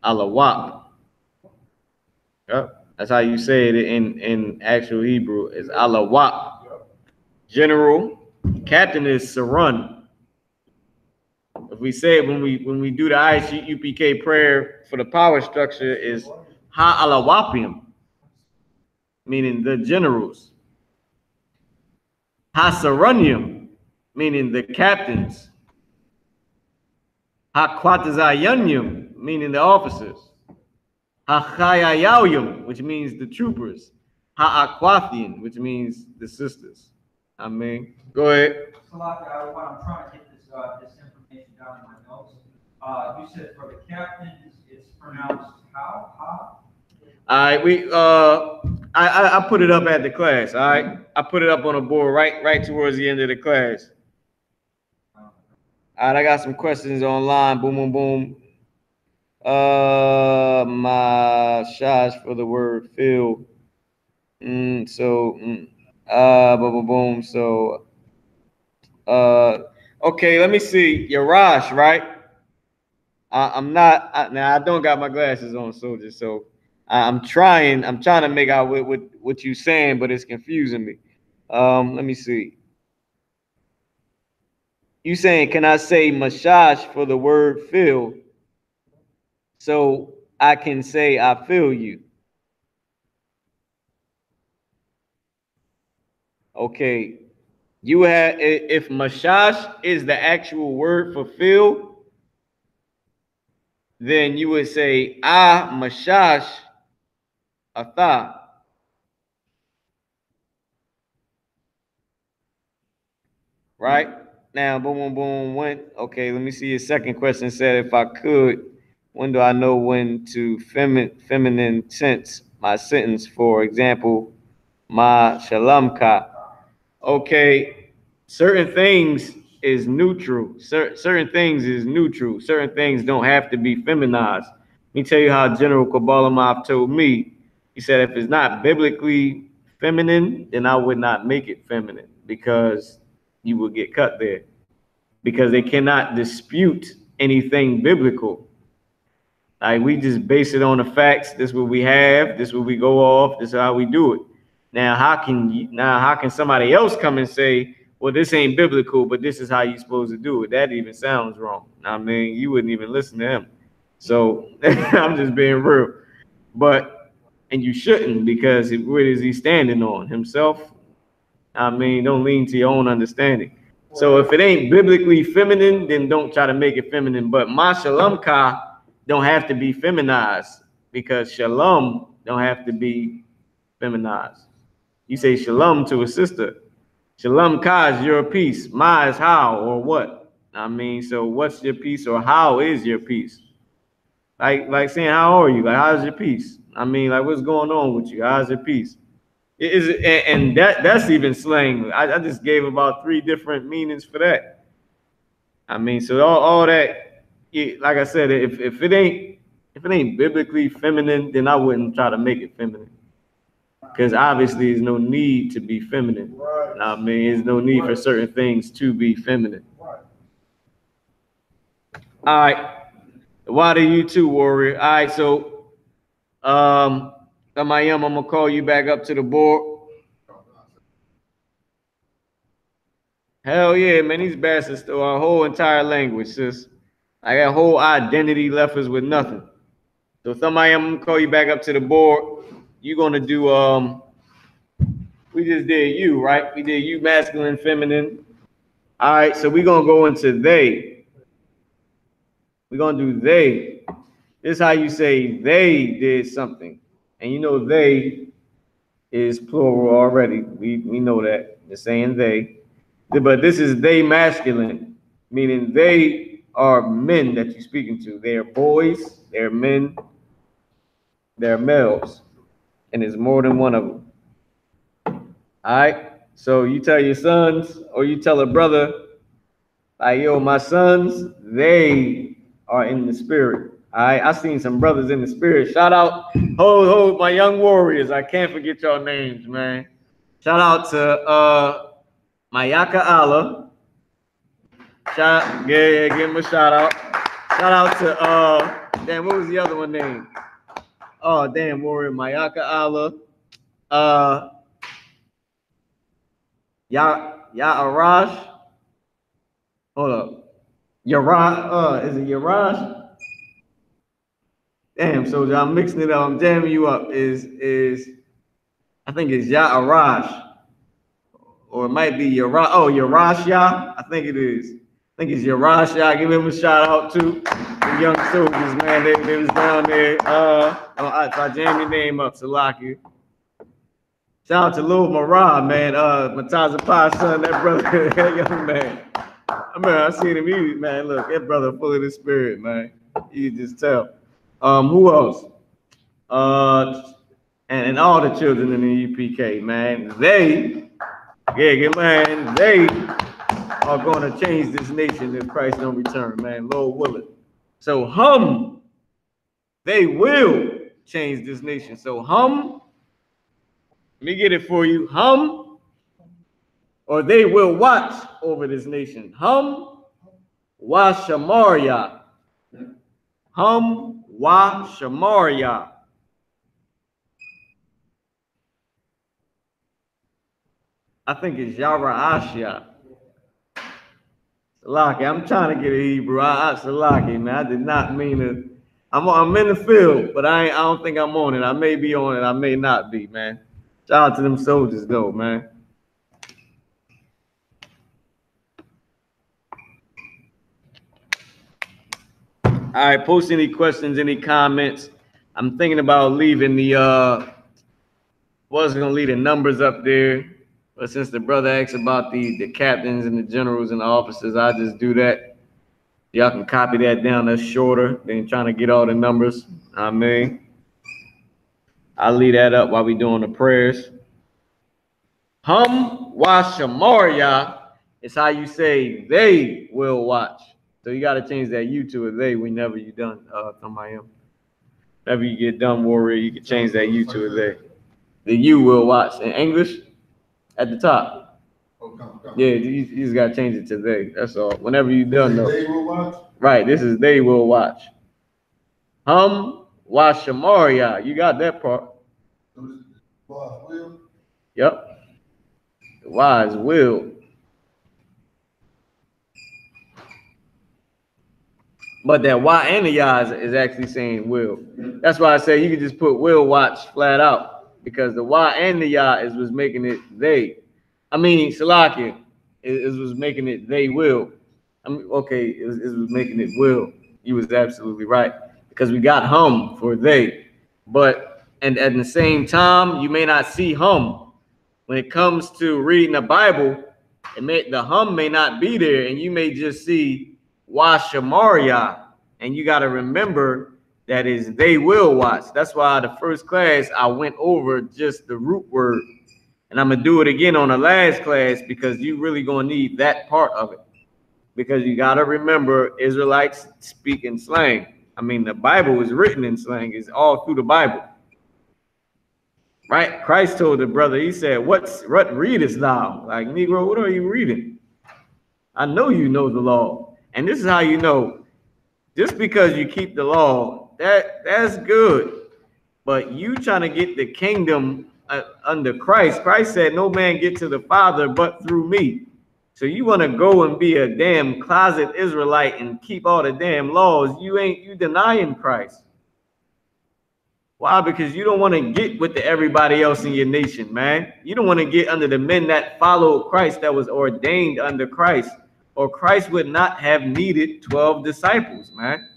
Alawap. Yep. That's how you say it in actual Hebrew. Is Alawap. General. Captain is Sarun. If we say it when we do the I.S.U.P.K prayer for the power structure is Ha Alawapim, meaning the generals. Ha Sarunium, meaning the captains. Ha Quatazayunyum, meaning the officers. Ha Chayayayum, which means the troopers. Ha Aquathian, which means the sisters. Go ahead. Salaki, I'm trying to get this information down in my notes. You said for the captains, it's pronounced how? Ha? All right, I put it up at the class. All right, I put it up on the board right towards the end of the class. All right, I got some questions online. Boom, boom, boom. My shots for the word "feel." Boom, boom, boom. So, okay, let me see. Yarash, right? I'm not. I don't got my glasses on, soldier. So. I'm trying to make out what you're saying, but it's confusing me. Let me see. You saying, can I say mashash for the word feel? So I can say I feel you. Okay. You have, if mashash is the actual word for feel, then you would say mashash atha. Right? Now, boom, boom, boom, when, okay, let me see your second question. Said, if I could, when do I know when to feminine tense my sentence? For example, my shalamka. Okay, certain things is neutral. Certain things is neutral. Certain things don't have to be feminized. Let me tell you how General Kabbalah told me. He said, if it's not biblically feminine, then I would not make it feminine, because you will get cut there, because they cannot dispute anything biblical. Like, we just base it on the facts. This is what we have. This is what we go off. This is how we do it. Now, how can somebody else come and say, well, this ain't biblical, but this is how you're supposed to do it? That even sounds wrong. I mean, you wouldn't even listen to him. So I'm just being real. But, and you shouldn't, because what is he standing on? Himself? I mean, don't lean to your own understanding. So if it ain't biblically feminine, then don't try to make it feminine. But my shalom ka don't have to be feminized, because shalom don't have to be feminized. You say shalom to a sister. Shalom ka is your peace. Ma is how or what. I mean, so what's your peace, or how is your peace? Like saying, how are you? Like, how's your peace? I mean, like, what's going on with you? How's your peace? And that's even slang. I just gave about 3 different meanings for that. I mean, so all that, like I said, if it ain't biblically feminine, then I wouldn't try to make it feminine. Because obviously there's no need to be feminine. Right. I mean, there's no need for certain things to be feminine. Right. All right. Why do you too, warrior? All right, so I'm gonna call you back up to the board. Hell yeah, man, these bastards stole our whole entire language, sis. I got whole identity left us with nothing. So I'm gonna call you back up to the board. You're gonna do we just did you, right? We did you, masculine, feminine. All right, so we're gonna go into they. We're gonna do they. This is how you say they did something. And you know they is plural already. We know that. They're saying they. But this is they masculine, meaning they are men that you're speaking to. They are boys, they're men, they're males, and there's more than one of them. All right, so you tell your sons, or you tell a brother, like, yo, my sons, they are in the spirit. All right, I seen some brothers in the spirit. Shout out, ho, my young warriors. I can't forget y'all names, man. Shout out to Mayaka Allah. Give him a shout out. Shout out to damn, what was the other one name? Oh, damn, warrior Mayaka Allah. Arash. Hold up. Yarash, is it Yarash? Damn, so I'm mixing it up. I'm jamming you up. I think it's Arash. Or it might be Yarash. Oh, Yarashya. I think it is. I think it's Yarashya. Give him a shout out too. The young soldiers, man. They was down there. If I jam your name up, Salaki. Shout out to Lil Marah, man. Mataza Pie's son, that brother, that young man. I seen him. Man, look, that brother full of the spirit, man. You can just tell. Who else? And all the children in the U.P.K, man. They are going to change this nation if Christ don't return, man. Lord willing. So they will change this nation. So let me get it for you. Or they will watch over this nation. Wa Shamaria. Wa Shamaria. I think it's Yara Ashia. Salaki, I'm trying to get a Hebrew. Salaki, man. I did not mean to. I'm in the field, but I don't think I'm on it. I may be on it. I may not be, man. Shout out to them soldiers, though, man. All right, post any questions, any comments. I'm thinking about leaving wasn't gonna leave the numbers up there, but since the brother asked about the captains and the generals and the officers, I'll just do that. Y'all can copy that down. That's shorter than trying to get all the numbers. I mean, I'll leave that up while we doing the prayers. Wa Shamaria is how you say they will watch. So you got to change that you to a they whenever you done, whenever you get done, warrior, you can change that you to a they. The you will watch. In English, at the top. Yeah, you just got to change it to they. That's all. Whenever you done, though. They will watch? Right, this is they will watch. Wa Shamaria. You got that part. Will? Yep. The Y is will. But that Y and the Y is actually saying will. That's why I say you could just put will watch flat out, because the Y and the Y was making it they. I mean, Salakia was making it they will. I mean, okay, it was making it will. You was absolutely right, because we got hum for they. But and at the same time, you may not see hum. When it comes to reading the Bible, the hum may not be there, and you may just see Washamaria, and you got to remember that is they will watch. That's why the first class I went over just the root word, and I'm gonna do it again on the last class, because you really gonna need that part of it, because you got to remember Israelites speak in slang. I mean, the Bible is written in slang. It's all through the Bible. Right? Christ told the brother, he said, what readest thou? Like, Negro, what are you reading? I know you know the law. And this is how you know, just because you keep the law, that's good. But you trying to get the kingdom under Christ. Christ said, no man get to the Father but through me. So you want to go and be a damn closet Israelite and keep all the damn laws. You denying Christ. Why? Because you don't want to get with everybody else in your nation, man. You don't want to get under the men that follow Christ, that was ordained under Christ, or Christ would not have needed 12 disciples, man.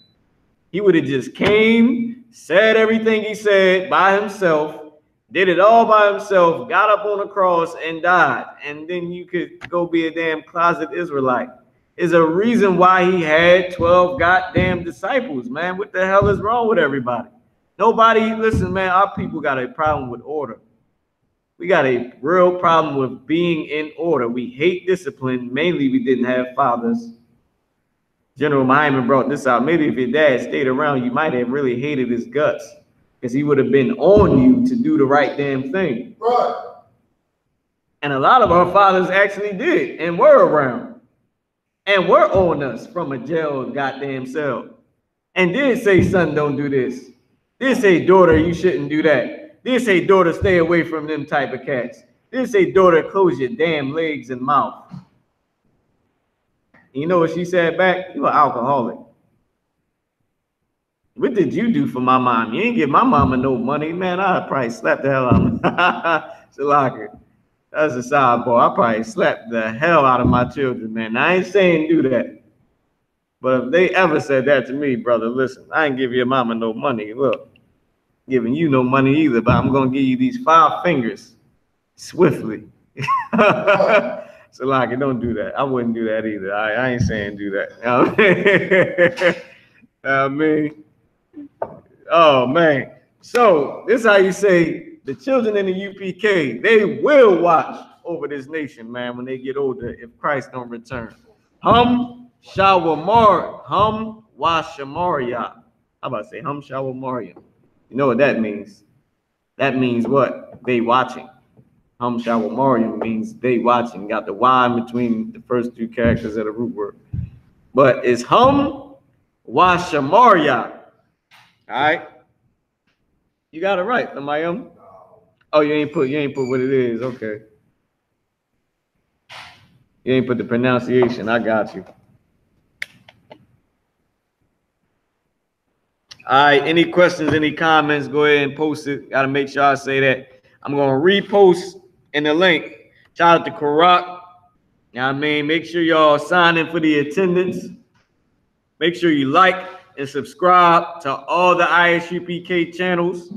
He would have just came, said everything he said by himself, did it all by himself, got up on the cross and died. And then you could go be a damn closet Israelite. There's a reason why he had 12 goddamn disciples, man. What the hell is wrong with everybody? Nobody, listen, man, our people got a problem with order. We got a real problem with being in order. We hate discipline. Mainly, we didn't have fathers. General Hyman brought this out. Maybe if your dad stayed around, you might have really hated his guts, because he would have been on you to do the right damn thing. Right. And a lot of our fathers actually did and were around and were on us from a jail goddamn cell and did say, son, don't do this. Did say, daughter, you shouldn't do that. Did say, daughter, stay away from them type of cats. Did say, daughter, close your damn legs and mouth. You know what she said back? You an alcoholic. What did you do for my mom? You ain't give my mama no money, man. I'd probably slap the hell out of her. Shalaka. That's a sidebar. I probably slapped the hell out of my children, man. I ain't saying do that. But if they ever said that to me, brother, listen, I ain't give your mama no money. Look, giving you no money either, but I'm going to give you these 5 fingers swiftly. So, like, don't do that. I wouldn't do that either. I ain't saying do that. You know what I mean? Oh, man. So, this is how you say the children in the UPK, they will watch over this nation, man, when they get older, if Christ don't return. Hum Shawamaria. How about to say hum Shawamaria? You know what that means? That means what? They watching. Hum Shawamaria means they watching. Got the Y in between the first 2 characters of the root word. But it's hum Washamaria. All right. You got it right, Amayam. Oh, you ain't put what it is. Okay. You ain't put the pronunciation. I got you. All right, any questions, any comments, go ahead and post it. Got to make sure I say that. I'm going to repost in the link. Shout out to Karak. You know what I mean? Make sure y'all sign in for the attendance. Make sure you like and subscribe to all the I.S.U.P.K channels.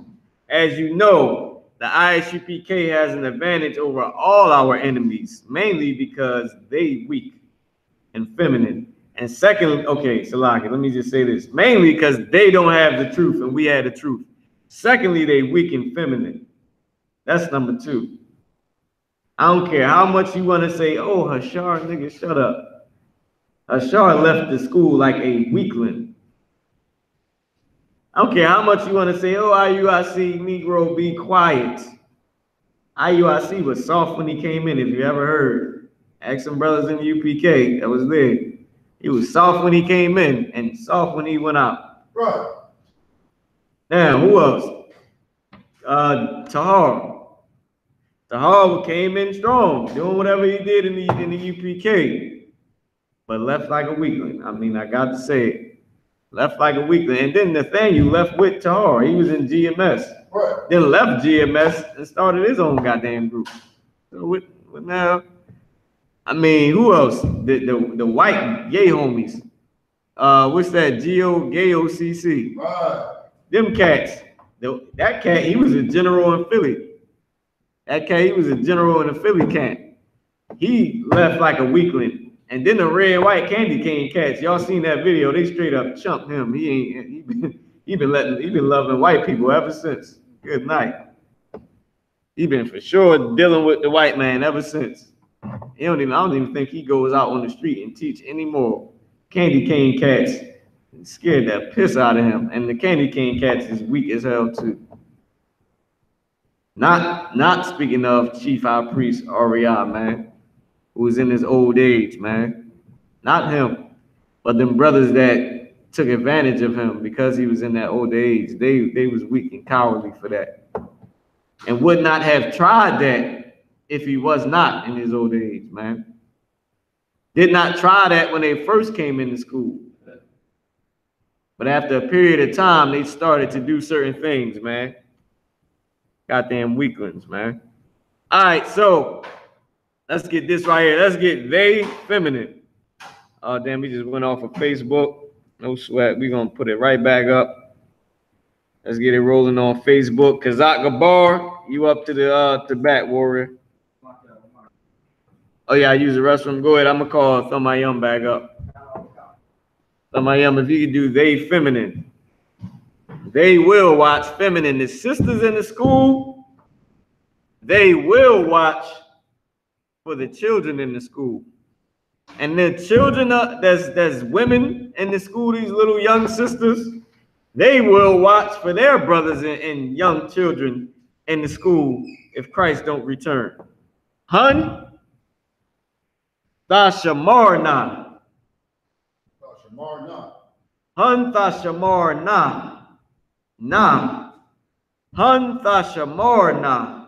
As you know, the I.S.U.P.K has an advantage over all our enemies, mainly because they weak and feminine. And secondly, okay, Salaki, let me just say this. Mainly because they don't have the truth and we have the truth. Secondly, they weak and feminine. That's number 2. I don't care how much you want to say, oh, Hashar, nigga, shut up. Hashar left the school like a weakling. I don't care how much you want to say, oh, IUIC, Negro, be quiet. IUIC was soft when he came in, if you ever heard. Ask some brothers in the UPK that was there. He was soft when he came in and soft when he went out. Right. Now, who else? Tahar Tahar came in strong, doing whatever he did in the U.P.K, but left like a weakling. I mean, I got to say it. Left like a weakling. And then Nathaniel left with Tahar. He was in GMS. Right. Then left GMS and started his own goddamn group. So with now, I mean, who else? The white gay homies. What's that? GOCC. Right. Them cats. That cat, he was a general in Philly. That cat, he was a general in the Philly camp. He left like a weakling. And then the red white candy cane cats. Y'all seen that video? They straight up chumped him. He been loving white people ever since. Good night. He been for sure dealing with the white man ever since. I don't even think he goes out on the street and teach anymore. Candy cane cats scared the piss out of him. And the candy cane cats is weak as hell too. Not speaking of Chief High Priest Ariah, man, who's in his old age, man. Not him, but them brothers that took advantage of him because he was in that old age. They was weak and cowardly for that, and would not have tried that if he was not in his old age, man. Did not try that when they first came into school. But after a period of time, they started to do certain things, man. Goddamn weaklings, man. All right, so let's get this right here. Let's get they feminine. Oh, damn, we just went off of Facebook. No sweat. We're going to put it right back up. Let's get it rolling on Facebook. Kazak Gabar, you up to the bat, warrior. Oh, yeah, I use the restroom. Go ahead. I'm going to call Thamayam back up. Thamayam, if you could do they feminine. They will watch feminine. The sisters in the school, they will watch for the children in the school. And the children, there's women in the school, these little young sisters, they will watch for their brothers and young children in the school if Christ don't return. Hun, Thashamarna. Thashamarna. Hun, Thashamarna. Na. Hun, Thashamarna.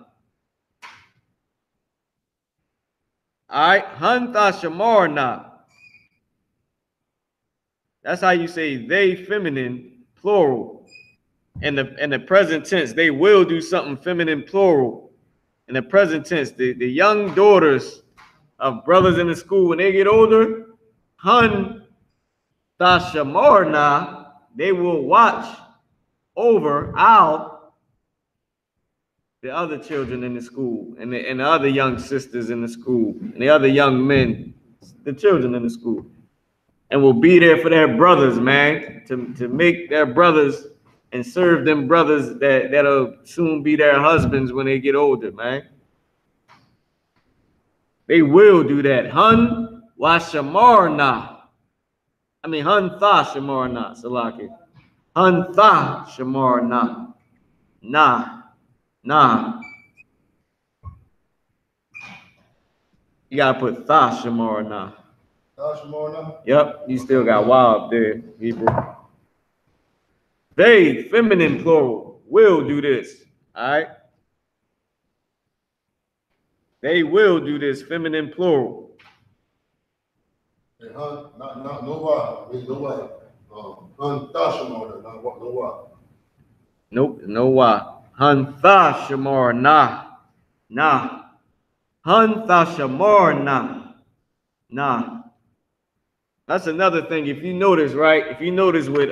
All right, Hanta Shamarna. That's how you say they feminine plural. In the present tense, they will do something feminine plural. In the present tense, the young daughters of brothers in the school, when they get older, Hanta Shamarna, they will watch over the other children in the school and the other young sisters in the school and the other young men, the children in the school, and will be there for their brothers, man, to make their brothers and serve them brothers that'll soon be their husbands when they get older, man. They will do that. Hun washamarna. I mean, hun tha shamarna, Salaki. Hun tha shamarna. Nah. You gotta put Thashamarna. Thashamarna? Yep, you still got wild up there, Hebrew. They, feminine plural, will do this. All right? They will do this, feminine plural. Hey, hun, not no why. No why. Hun Thashamarna, no why. Nope, no why. Hantha shamar nah. Hantha shamar nah. That's another thing. If you notice, right? If you notice with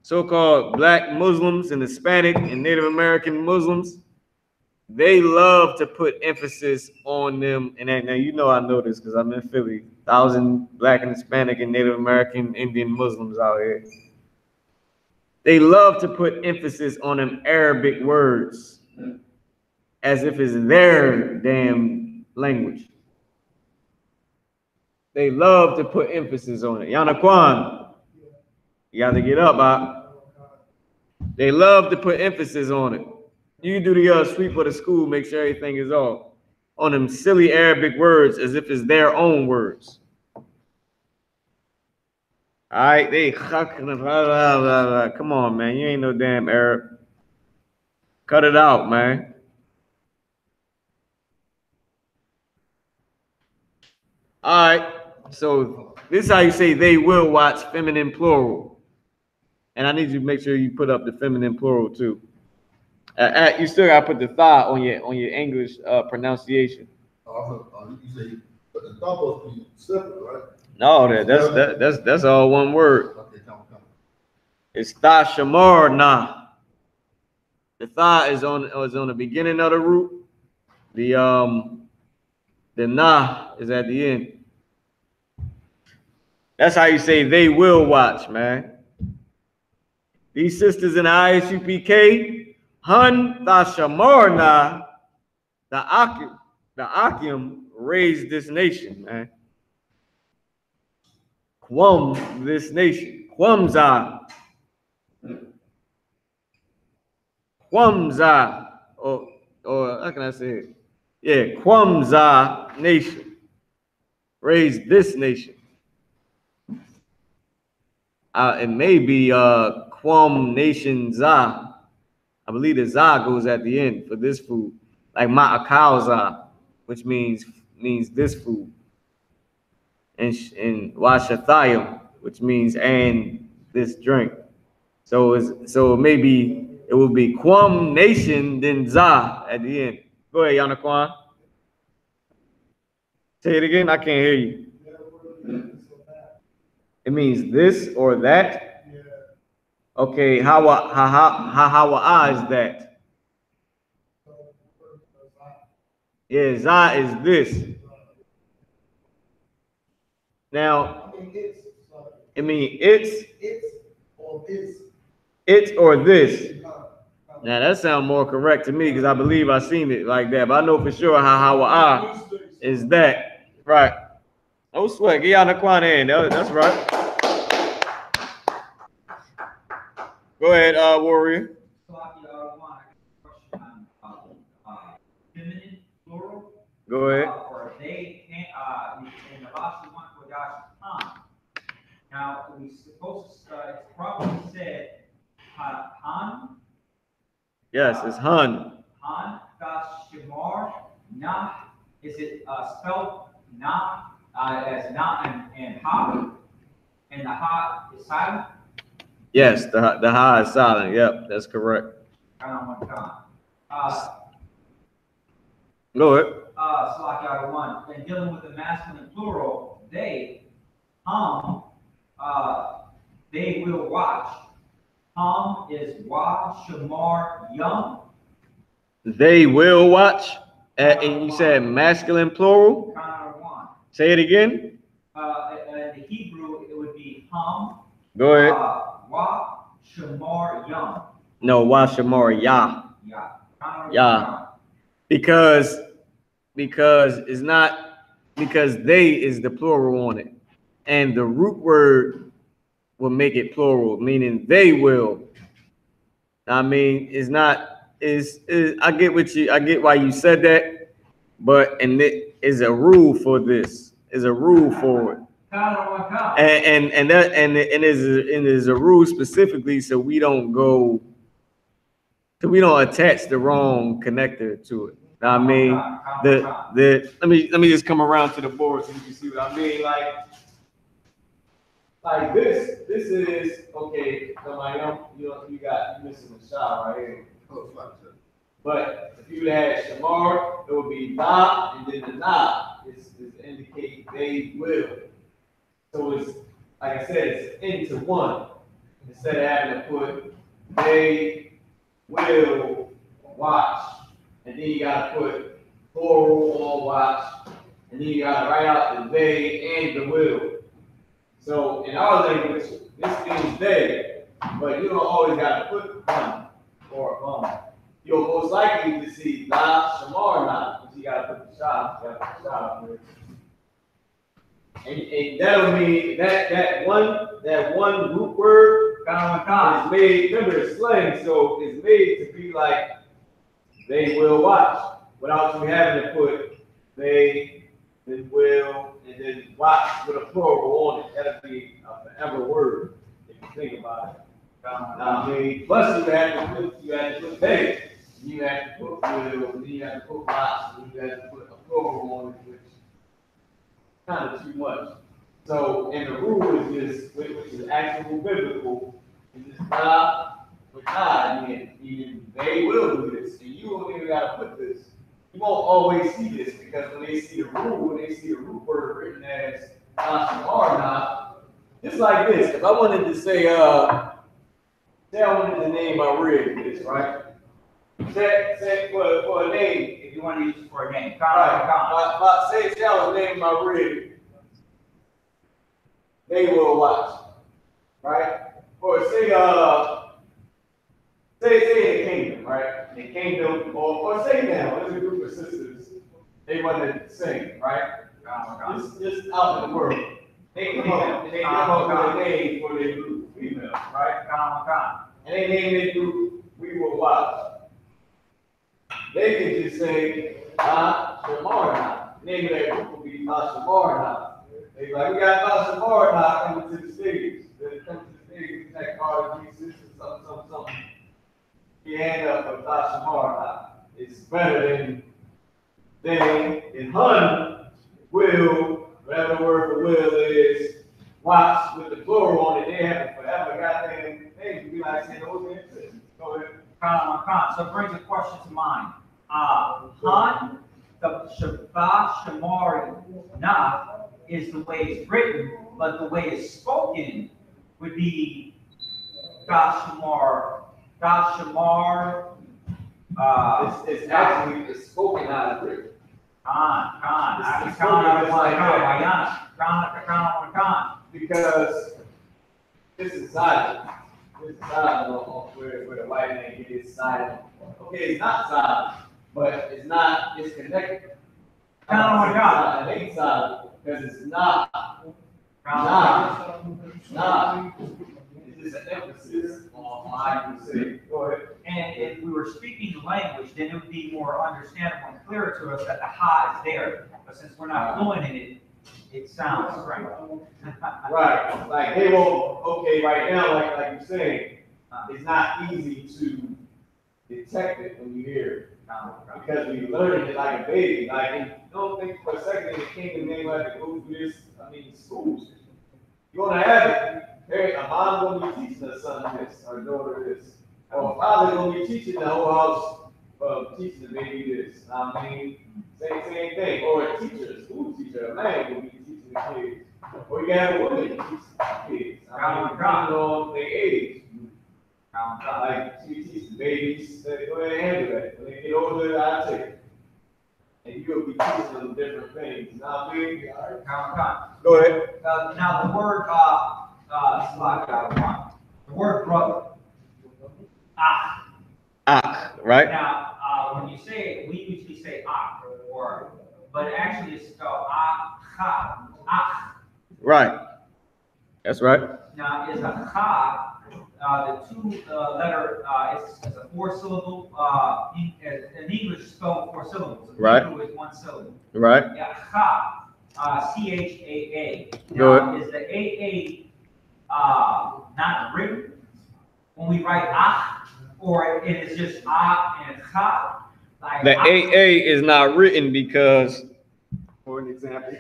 so-called black Muslims and Hispanic and Native American Muslims, they love to put emphasis on them. And now you know I know this because I'm in Philly. 1,000 black and Hispanic and Native American Indian Muslims out here. They love to put emphasis on them Arabic words as if it's their damn language. They love to put emphasis on it. Yanaquan, you got to get up, Bob. They love to put emphasis on it. You do the sweep of the school, make sure everything is off on them silly Arabic words as if it's their own words. All right, they come on, man. You ain't no damn Arab. Cut it out, man. All right. So this is how you say they will watch feminine plural. And I need you to make sure you put up the feminine plural too. You still gotta put the tha on your English pronunciation. You say, but the thought supposed to be separate, right? No, that's all one word. Okay, come. It's tha shamar na. The tha is on the beginning of the root. The na is at the end. That's how you say they will watch, man. These sisters in the I.S.U.P.K, Hun Tashamarna, the Akim raised this nation, man. Quam this nation. Quamza. Or how can I say it? Yeah, Quamza nation. Raised this nation. It may be Quam Nation Za. I believe the Za goes at the end for this food, like Ma'akal Za, which means this food, and Washathayim, which means and this drink. So maybe it will be Quam Nation then Za at the end. Go ahead, Yanaquan. Say it again. I can't hear you. It means this or that. Okay, how is that? Yeah, za is this. Now, it means it's or this. Now that sounds more correct to me because I believe I seen it like that, but I know for sure how is that. Right. No sweat. Get y'all the Quran in. That's right. Go ahead, Warrior. Feminine plural. Go ahead. Or they can, in the Lashawan Qadash. Now we supposed to, it's probably said Han. Yes, it's Han. Han dash shemar na. Is it spelled na as na and ha? And the ha is silent. Yes, the ha is silent. Yep, that's correct. Go ahead. Slack one. And dealing with the masculine plural, they will watch. Is wa shamar young. They will watch. And you said masculine plural. Say it again. In the Hebrew, it would be Go ahead. Wa shamar young. No, wa shamar ya. Ya. Because it's not, because they is the plural on it, and the root word will make it plural, meaning they will. I mean, it's not. I get why you said that, but and it is a rule for this. Is a rule for it. And there's a rule specifically so we don't attach the wrong connector to it. I mean, let me just come around to the board so you can see what I mean. Like this is okay. Somebody you missing a shot right here. But if you had shamar, it would be na, and then the na is indicate they will. So it's like I said, it's into one. Instead of having to put they will watch, and then you gotta put plural on watch, and then you gotta write out the they and the will. So in our language, this means they, but you don't always gotta put one or You're most likely to see la shamar na, because you gotta put the shah, and that'll mean that one root word is made. Remember, it's slang, so it's made to be like they will watch without you having to put they, then will, and then watch with a plural on it. That'll be a forever word if you think about it. I mean, plus you have to put they, you have to put will, then you have to put watch, and you have to put a plural on it, which kind of too much. So, and the rule is just, which is actual biblical, is just with God, and they will do this, and you don't even gotta put this. You won't always see this because when they see the rule, when they see the root word written as Lashawan, just like this. If I wanted to say, say I wanted to name my rig this, right? Say for a name. If you want to use it for a name. Right. Say I was naming my rig. They will watch, right? Or say the kingdom, right? The kingdom, or say now, there's a group of sisters, they want to sing, right? Just out in the world. They come up with a name for their group, female, right? And they name their group, We Will Watch. They can just say, Shamarna. The name of that group will be Shamarna. They like, we got Shamarna coming to the stage. They come to the stage, we take all the Jesus, something. You end up with Lashawan. It's better than in Hun, will, whatever the word for will is, watch with the plural on it. They have forever goddamn things. Be like saying those things. Go ahead. So it brings a question to mind. Han, the Shabbat Shamari Na is the way it's written, but the way it's spoken would be Gashamar. It's actually it's spoken out of written. Because this is silent. This is silent where the white man gets silent. Okay, it's not silent, but it's connected. It ain't silent because it's not. It's just an emphasis on how you say it. Go ahead. And if we were speaking the language, then it would be more understandable and clearer to us that the ha is there. But since we're not fluent in it, it sounds strange. Right. Like they won't. Okay, right now, like you're saying, it's not easy to detect it when you hear it. Because we learned it like a baby. Like, don't think for a second in the kingdom name like to go through this. Schools. You're gonna have it. Hey, a mom gonna be teaching her son this, or daughter this, or a father gonna be teaching the whole house, teaching the baby this. Same thing. Or a teacher, a school teacher, a man will be teaching the kids. Or you can have a woman teaching the kids. Depending on their age. Like she teaches the babies, go ahead and handle that. When they get older, I take it. And you'll be teaching them different things. You know what I mean? Go ahead. Now the word the word brother. Right? Now when you say it, we usually say but actually it's spelled Right. That's right. Now is a cha the two letter it's a 4-syllable in English spelled 4 syllables. In right. Hebrew is 1 syllable. Right. Yeah, cha, CHAA. Now is the AA not written when we write or it is just and cha? Like the AA is not written because, for an example,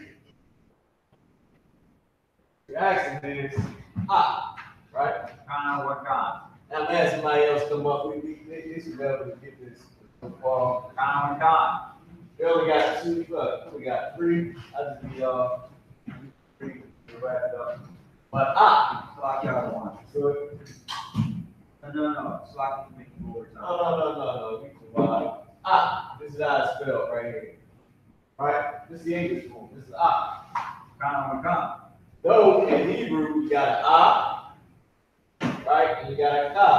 the accent is right? Now, let somebody else come up. They should be able to get this. They only got 2, we got 3. I just be 3 to wrap it up. But like y'all want. So, No. It's like you make words. No. This is how it's spelled right here. Right? This is the English form. This is Though in Hebrew we got right? And you got a ka.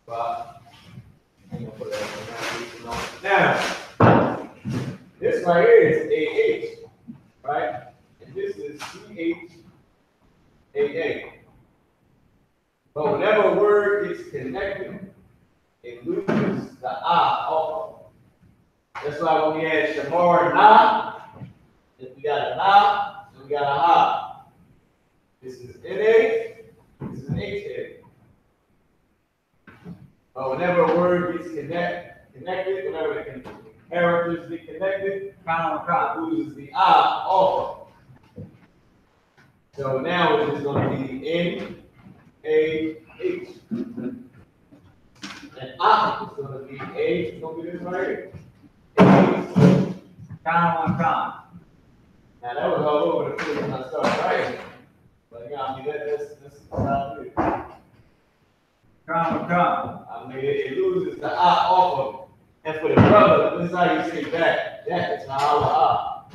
But I'm gonna put that now. This right here is AH, right? And this is CHAA. But whenever a word is connected, it loses the also. That's why when we had Shamar Na, if we got a Na, and we got a Ha. This is NA. This is an HA. But whenever a word gets connected, whenever it characters get connected, loses the I off of. So now it's just going to be N-A-H. And I is going to be A, it's going to be this right here. Now that was all over the place when I started writing. But yeah, I mean, that's how it is. I mean, it loses the I off of it. And for the brother, this is how you say that. That is how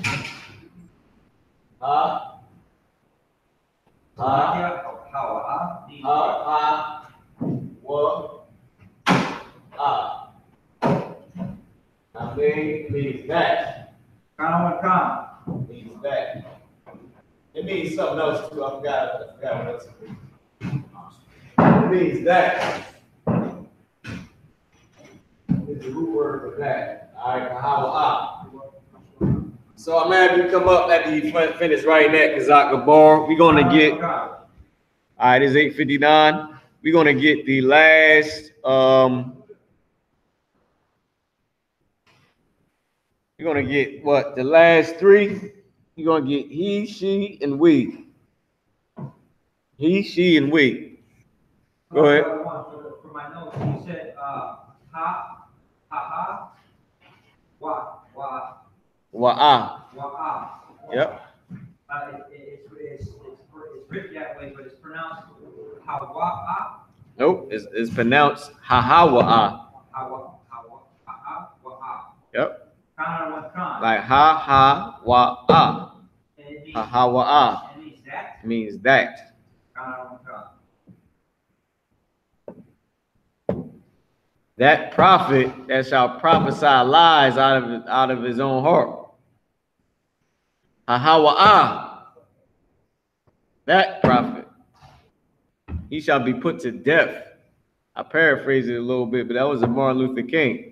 I mean, means that. Means that. It means something else too. I forgot what else it means. It means that. It's the root word for that. All right, how. So I'm happy to come up after you finish writing that, Kazakabar. We're gonna get. All right, it's 8:59. We're gonna get the last. You're gonna get what? The last three. You're gonna get he, she, and we. He, she, and we. Go ahead. For my notes, you said wa. Yep. It's written that way, but it's pronounced hawa. Nope. It's pronounced ha-ha-wa-ah. Yep. Like ha-ha-wa-ah. Ha-ha-wa-ah. Means that. That prophet that shall prophesy lies out of his own heart. Ha-ha-wa-ah. That prophet. He shall be put to death. I paraphrase it a little bit, but that was a Martin Luther King.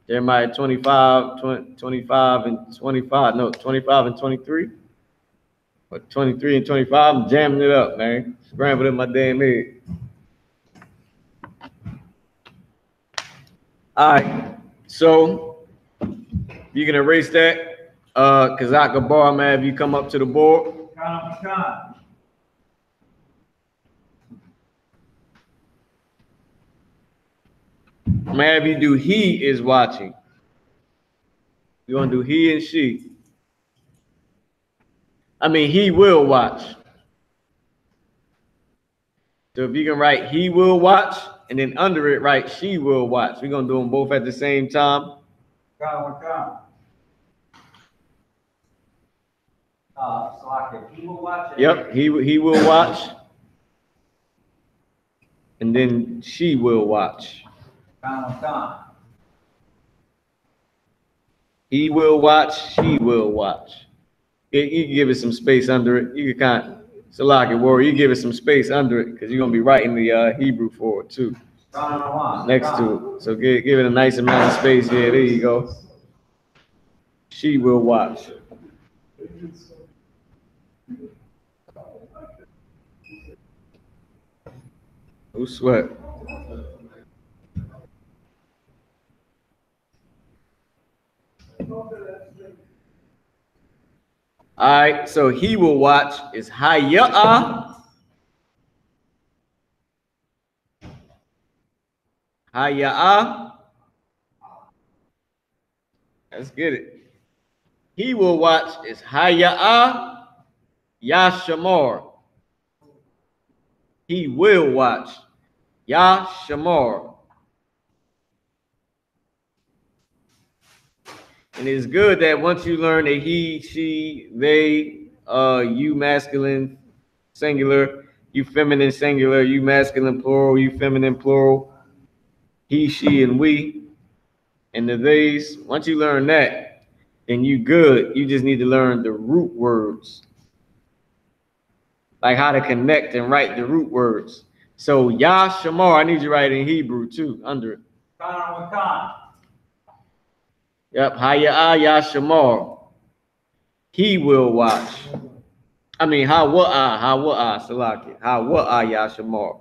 Jeremiah 25 and 23. But 23 and 25, I'm jamming it up, man. Scrambling my damn head. All right, so you can erase that. Kazakabar, I'm have you come up to the board. I'm gonna have you do he is watching. You're gonna do he and she. I mean, he will watch. So if you can write he will watch, and then under it write she will watch. We're gonna do them both at the same time. He will watch. Yep, he will watch. And then she will watch. He will watch, she will watch. You can give it some space under it. You can kind of, Salaki warrior, you give it some space under it because you're going to be writing the Hebrew for it too. Next to it. So give it a nice amount of space here. There you go. She will watch. Who sweat? All right, so he will watch is Hayya'a. Hayya'a. Let's get it. He will watch is Hayya'a Yashamar. He will watch Yashamar. And it's good that once you learn that he, she, they, you masculine singular, you feminine singular, you masculine plural, you feminine plural, he, she, and we, and the theys, once you learn that, then you good. You just need to learn the root words. Like how to connect and write the root words. So Yashamar, I need you to write in Hebrew too, under it. Yep, Hayya'a Yashamar. He will watch. I mean, Hawa'a, Salaki. Hawa'a Yashamar.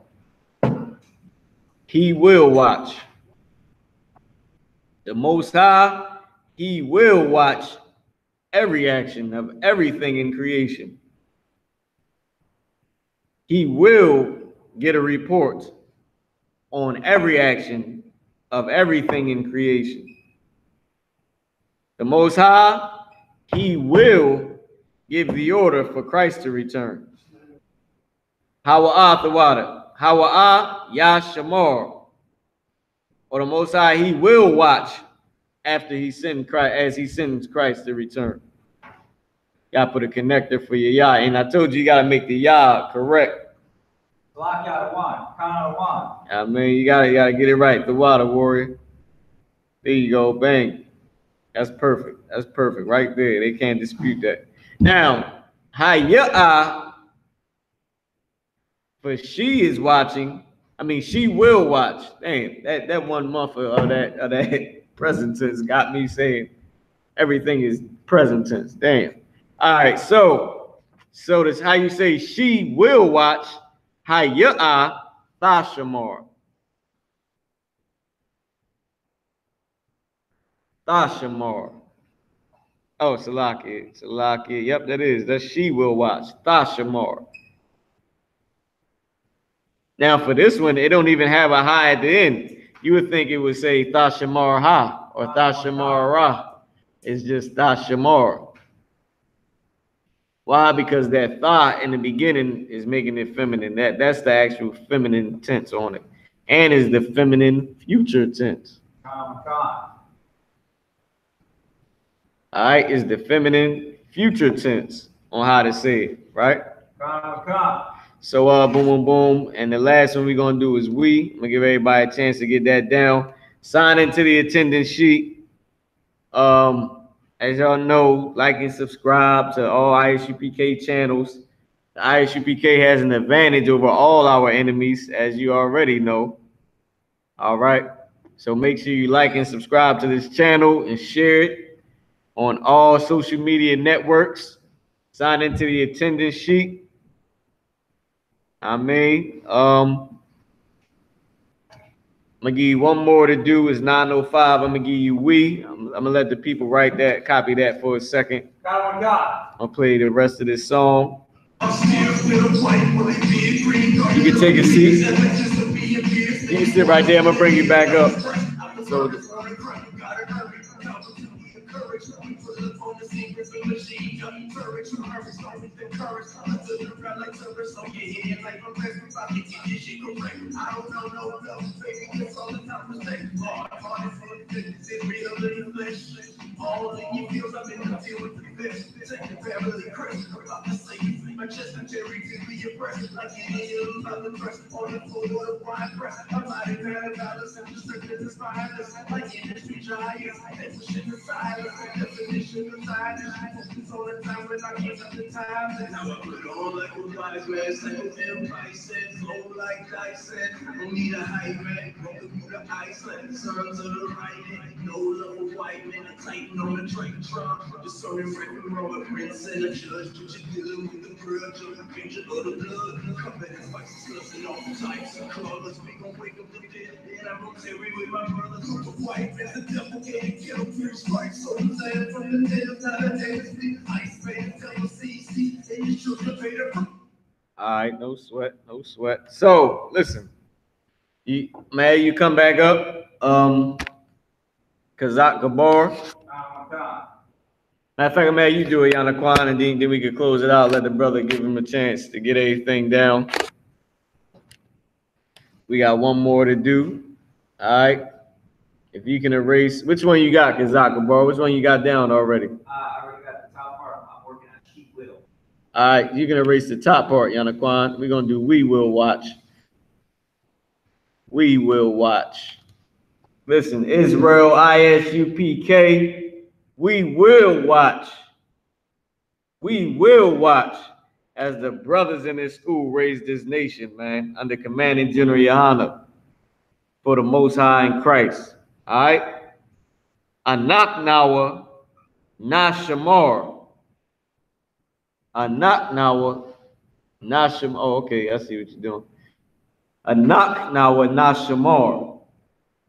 He will watch. The Most High He will watch every action of everything in creation. He will get a report on every action of everything in creation. The Most High, he will give the order for Christ to return. Hawa'ah Thawada. Hawa'ah Yashamar. Or the Most High, he will watch after he sends Christ, as he sends Christ to return. Gotta put a connector for your Yah. And I told you, you gotta make the Yah correct. I mean, you gotta get it right. The water warrior. There you go, bang. That's perfect. That's perfect right there. They can't dispute that. Now, Haya'ah, for she is watching. I mean, she will watch. Damn, that 1 month of that present tense got me saying everything is present tense. Damn. All right, so that's how you say she will watch. Haya'ah Thashamar. Thashamar. Oh, Salaki. Yep, that is. That she will watch. Thashamar. Now, for this one, it don't even have a ha at the end. You would think it would say Thashamar ha or Thashamar ra. It's just Thashamar. Why? Because that tha in the beginning is making it feminine. That's the actual feminine tense on it. And is the feminine future tense. All right, is the feminine future tense on how to say it, right? So boom, boom, boom. And the last one we're gonna do is we. I'm gonna give everybody a chance to get that down. Sign into the attendance sheet. As y'all know, like and subscribe to all I.S.U.P.K channels. The I.S.U.P.K has an advantage over all our enemies, as you already know. All right. So make sure you like and subscribe to this channel and share it on all social media networks. Sign into the attendance sheet. I'm gonna give you one more to do. Is 9:05. I'm gonna give you we. I'm gonna let the people write that, copy that for a second. I'll play the rest of this song. You can take a seat. You can sit right there. I'm gonna bring you back up. So. All right, no sweat. So listen, you come back up. Kazak Gabor. Matter of fact, man, you do it, Yanaquan, and then we can close it out. Let the brother give him a chance to get everything down. We got one more to do. All right. If you can erase, which one you got, Kazak Gabor? Which one you got down already? I already got the top part. I'm working on sheet will. All right, you can erase the top part, Yanaquan. We're gonna do we will watch. We will watch. Listen, Israel, I.S.U.P.K. We will watch. We will watch as the brothers in this school raise this nation, man, under commanding Gen.YAHANNA for the Most High in Christ. All right? Anak Nawa Nashamar. Anak Nawa Nasham. Oh, okay, I see what you're doing. Anak Nawa Nashamar.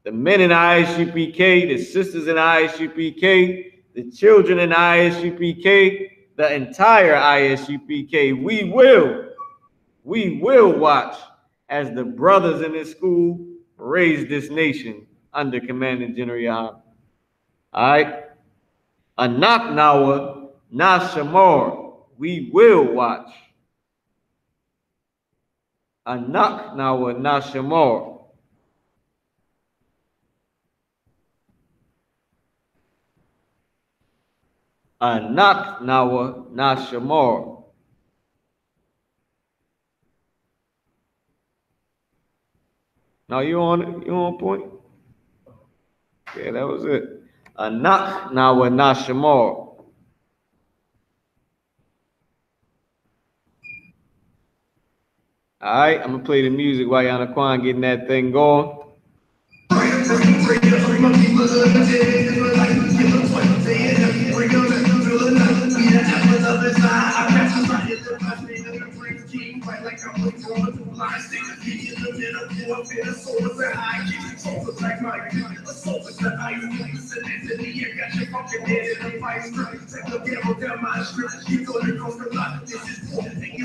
the men in I.S.U.P.K, the sisters in I.S.U.P.K, the children in I.S.U.P.K, the entire I.S.U.P.K. We will watch as the brothers in this school raise this nation under Commanding General Yahanna. All right? Anak Nawa Nashamor. We will watch. Anak Nawa Nashamor. Anak Nawa Nashamor. Now you on point? Yeah, that was it. Anak Nawa Nashamor. All right, I'm gonna play the music while Yana Kwan getting that thing going.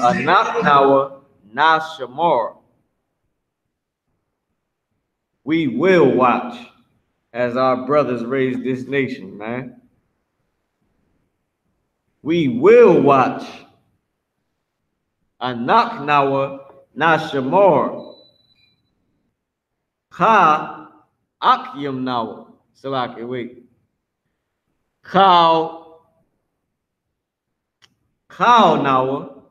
Anak Nawa Nashamor. We will watch as our brothers raise this nation, man. We will watch. Anak Nawa Nashamor. Ka Akyam Nawa. Salaki, wait. Kal Nawa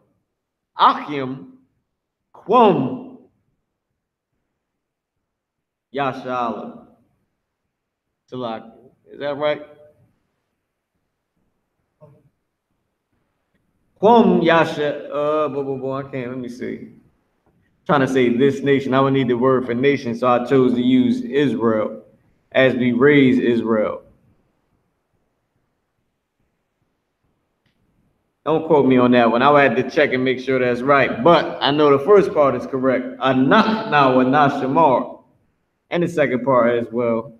Akyam Kwum Yashala. Salaki. Is that right? Kwum Yasha, I can't, let me see. Trying to say this nation. I would need the word for nation, so I chose to use Israel as we raise Israel. Don't quote me on that one. I would have to check and make sure that's right. But I know the first part is correct. Anak Nawa Nashamar. And the second part as well.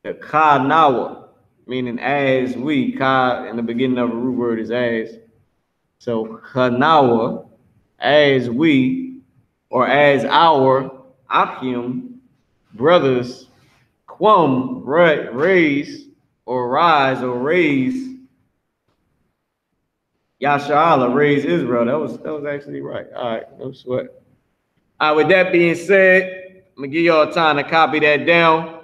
The Ka Nawa, meaning as we. Ka in the beginning of a root word is as. So Kanawa, as we, or as our Akim brothers, Kwum, raise, or rise, or raise, Yashala, raise Israel. That was actually right. All right, no sweat. All right, with that being said, I'm gonna give y'all time to copy that down.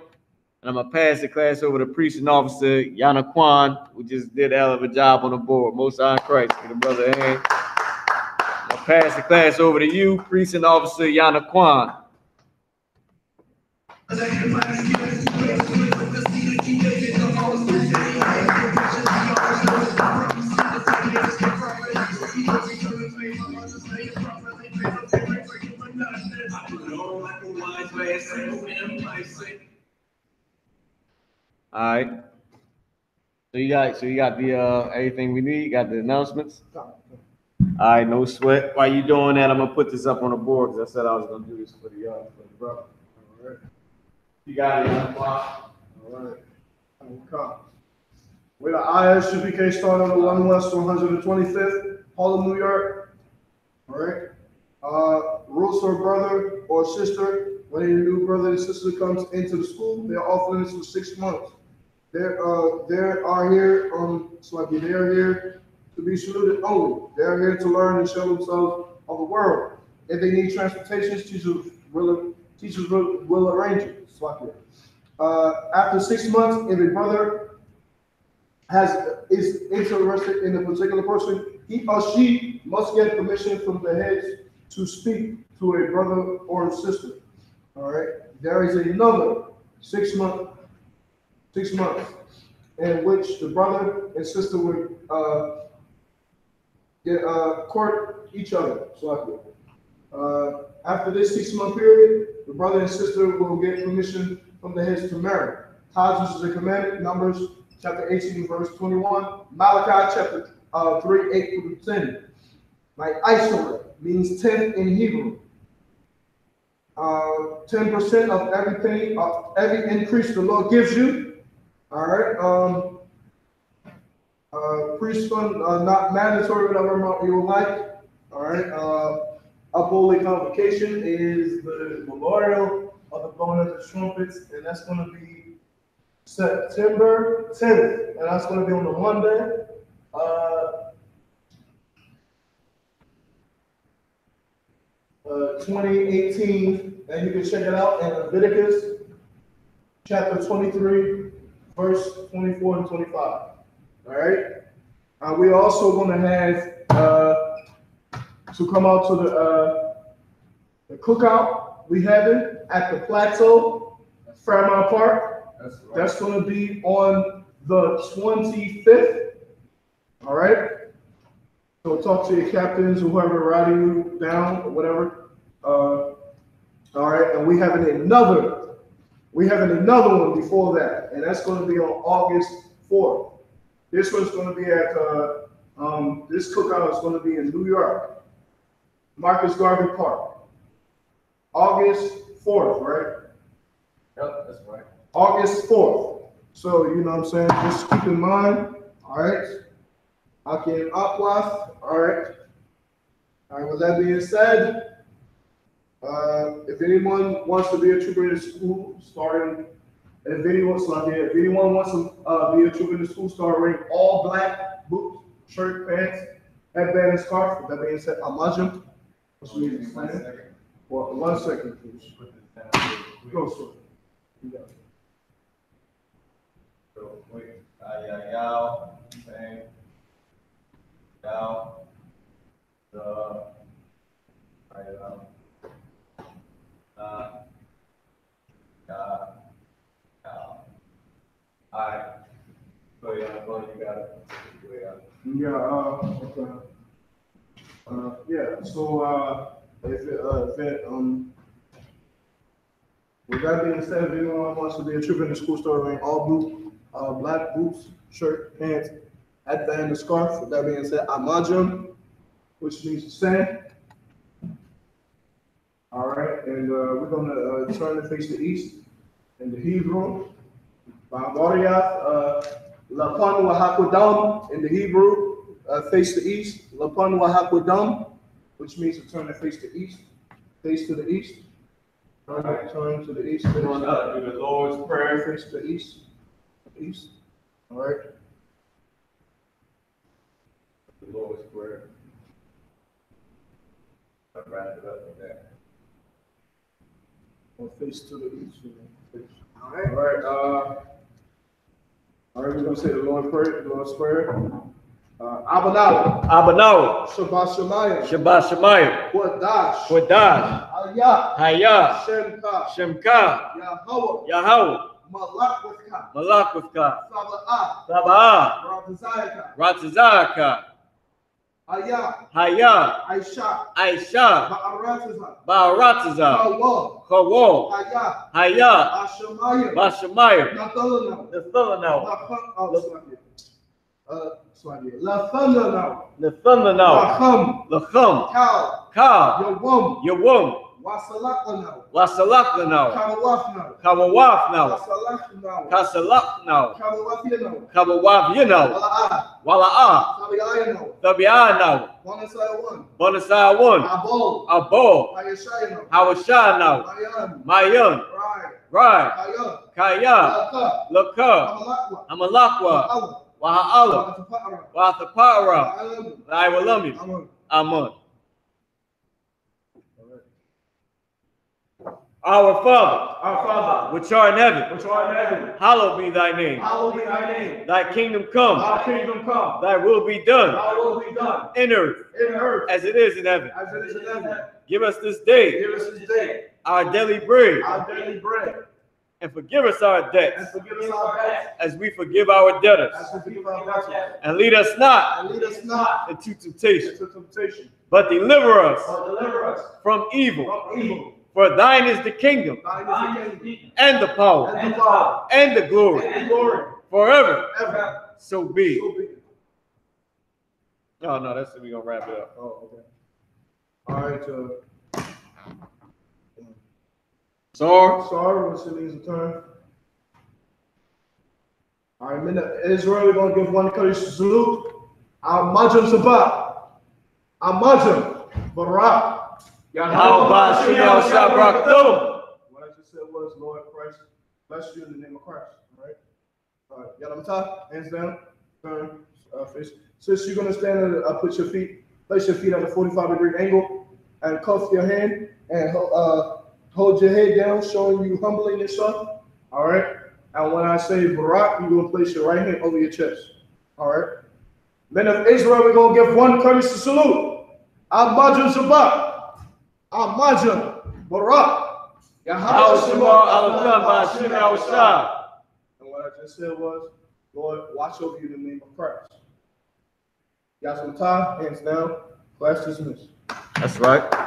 And I'm gonna pass the class over to Preaching Officer Yana Kwan, who just did a hell of a job on the board. Most High Christ, give the brother a hand. I'm gonna pass the class over to you, Preaching Officer Yana Kwan. All right. So you got the everything we need. You got the announcements. All right, no sweat. While you doing that, I'm gonna put this up on the board because I said I was gonna do this for the brother. All right. You got it. All right. Okay. We're the I.S.U.P.K started on the 1 West 125th, Harlem, New York. All right. Rules for a brother or sister. When a new brother and sister comes into the school, they're offering this for 6 months. They are here they are here to be saluted only. They are here to learn and show themselves of the world. If they need transportation, teachers will arrange it. After 6 months, if a brother is interested in a particular person, he or she must get permission from the heads to speak to a brother or sister. All right. There is another 6 months in which the brother and sister would court each other. After this 6 month period, the brother and sister will get permission from the heads to marry. Tithes is a commandment. Numbers chapter 18 verse 21. Malachi chapter 3 8 through 10. Like I.S.U.P.K means 10 in Hebrew. 10% of everything, every increase the Lord gives you. All right. Priest fund, not mandatory, whatever amount you would like. All right. Up holy convocation is the memorial of the blowing of the trumpets, and that's going to be September 10th, and that's going to be on the Monday. 2018, and you can check it out in Leviticus chapter 23, verse 24 and 25. All right. We also going to have to come out to the cookout. We have it at the Plateau, Fairmount Park. That's going to be on the 25th. All right. So talk to your captains, whoever riding you down or whatever. All right, and we having another one before that, and that's going to be on August 4th. This one's going to be at this cookout is going to be in New York, Marcus Garvey Park, August 4th, right? Yep, that's right. August 4th. So you know what I'm saying. Just keep in mind. All right. I can upload. All right. All right. With that being said, if anyone wants to be a trooper in the school, if anyone wants to be a trooper in the school, start wearing all black boots, shirt, pants, headband, and scarf. With that being said, Amajim. What's me explain? Well, 1 second, please. Go, sir. You got it. Real quick. Y'all. Bang. Down. Alright. So yeah, you got it. Yeah, okay. Yeah, so with that being said, if anyone wants to be a trooper in the school, start wearing all blue, black boots, shirt, pants, headband, and scarf. With that being said, Amajim, which means sand. All right, and we're gonna turn to face the east in the Hebrew. Ba'amoriath, Lapan Wahakudam in the Hebrew, face the east. Lapan Wahakudam, which means to turn to face the east, face to the east. All right, turn to the east. We're gonna do the Lord's Prayer. Face to the east. East. All right. The Lord's Prayer. I'll wrap it up with that. We'll face to the east. All right. All right. All right. We're gonna say the Lord's Prayer. The Lord's Prayer. Abanaw. Shabbat Shemayim. Shabbat Shemayim. Qadash. Hayah. Shemka. Yahweh. Malak. Sabah. Ratazaka. Hayah. Aisha. Ba'arataza. Kawal. Hayah. Bashamayim. Nathanaw. Lacham. Ka. Yawum. Wasalaklanau. Kawawafnau. Kasalaknau. Kawawavyinau. Wala'ah. Tabi'anau. Bonasayawun. Abo. Hawashanau. Mayan. Rai. Kaya. Laka. Amalakwa. Waha'ala. Wathapara. Laiwalami. Amun. Our Father, which art in heaven, hallowed be thy name. Thy kingdom come. Thy will be done. In earth, as it is in heaven. Give us this day our daily bread. And forgive us our debts, as we forgive our debtors. And lead us not into temptation, but deliver us from evil. For thine is the kingdom, and the power, and the glory, forever. So be. Oh, no, that's it. We're going to wrap it up. Oh, okay. All right, sorry, what's your name's turn? All right, men of Israel, we're going to give one Qadash salute. Al-Majam Sabah. Al-Majam Barak. Yahweh Shem Yahweh. What I just said was, Lord Christ, bless you in the name of Christ. All right. Yadamata, hands down, turn, face. Since you're going to stand, place your feet at a 45-degree angle, and cuff your hand, and hold your head down, showing you humbling yourself. All right. And when I say Barak, you're going to place your right hand over your chest. All right. Men of Israel, we're going to give one courteous salute. Al-Majam Sabah. Al-Majam Barak. Yahweh Shem Yahweh Shem Yahweh. And what I just said was, Lord, watch over you in the name of Christ. Yasmata, hands down, class dismissed. That's right.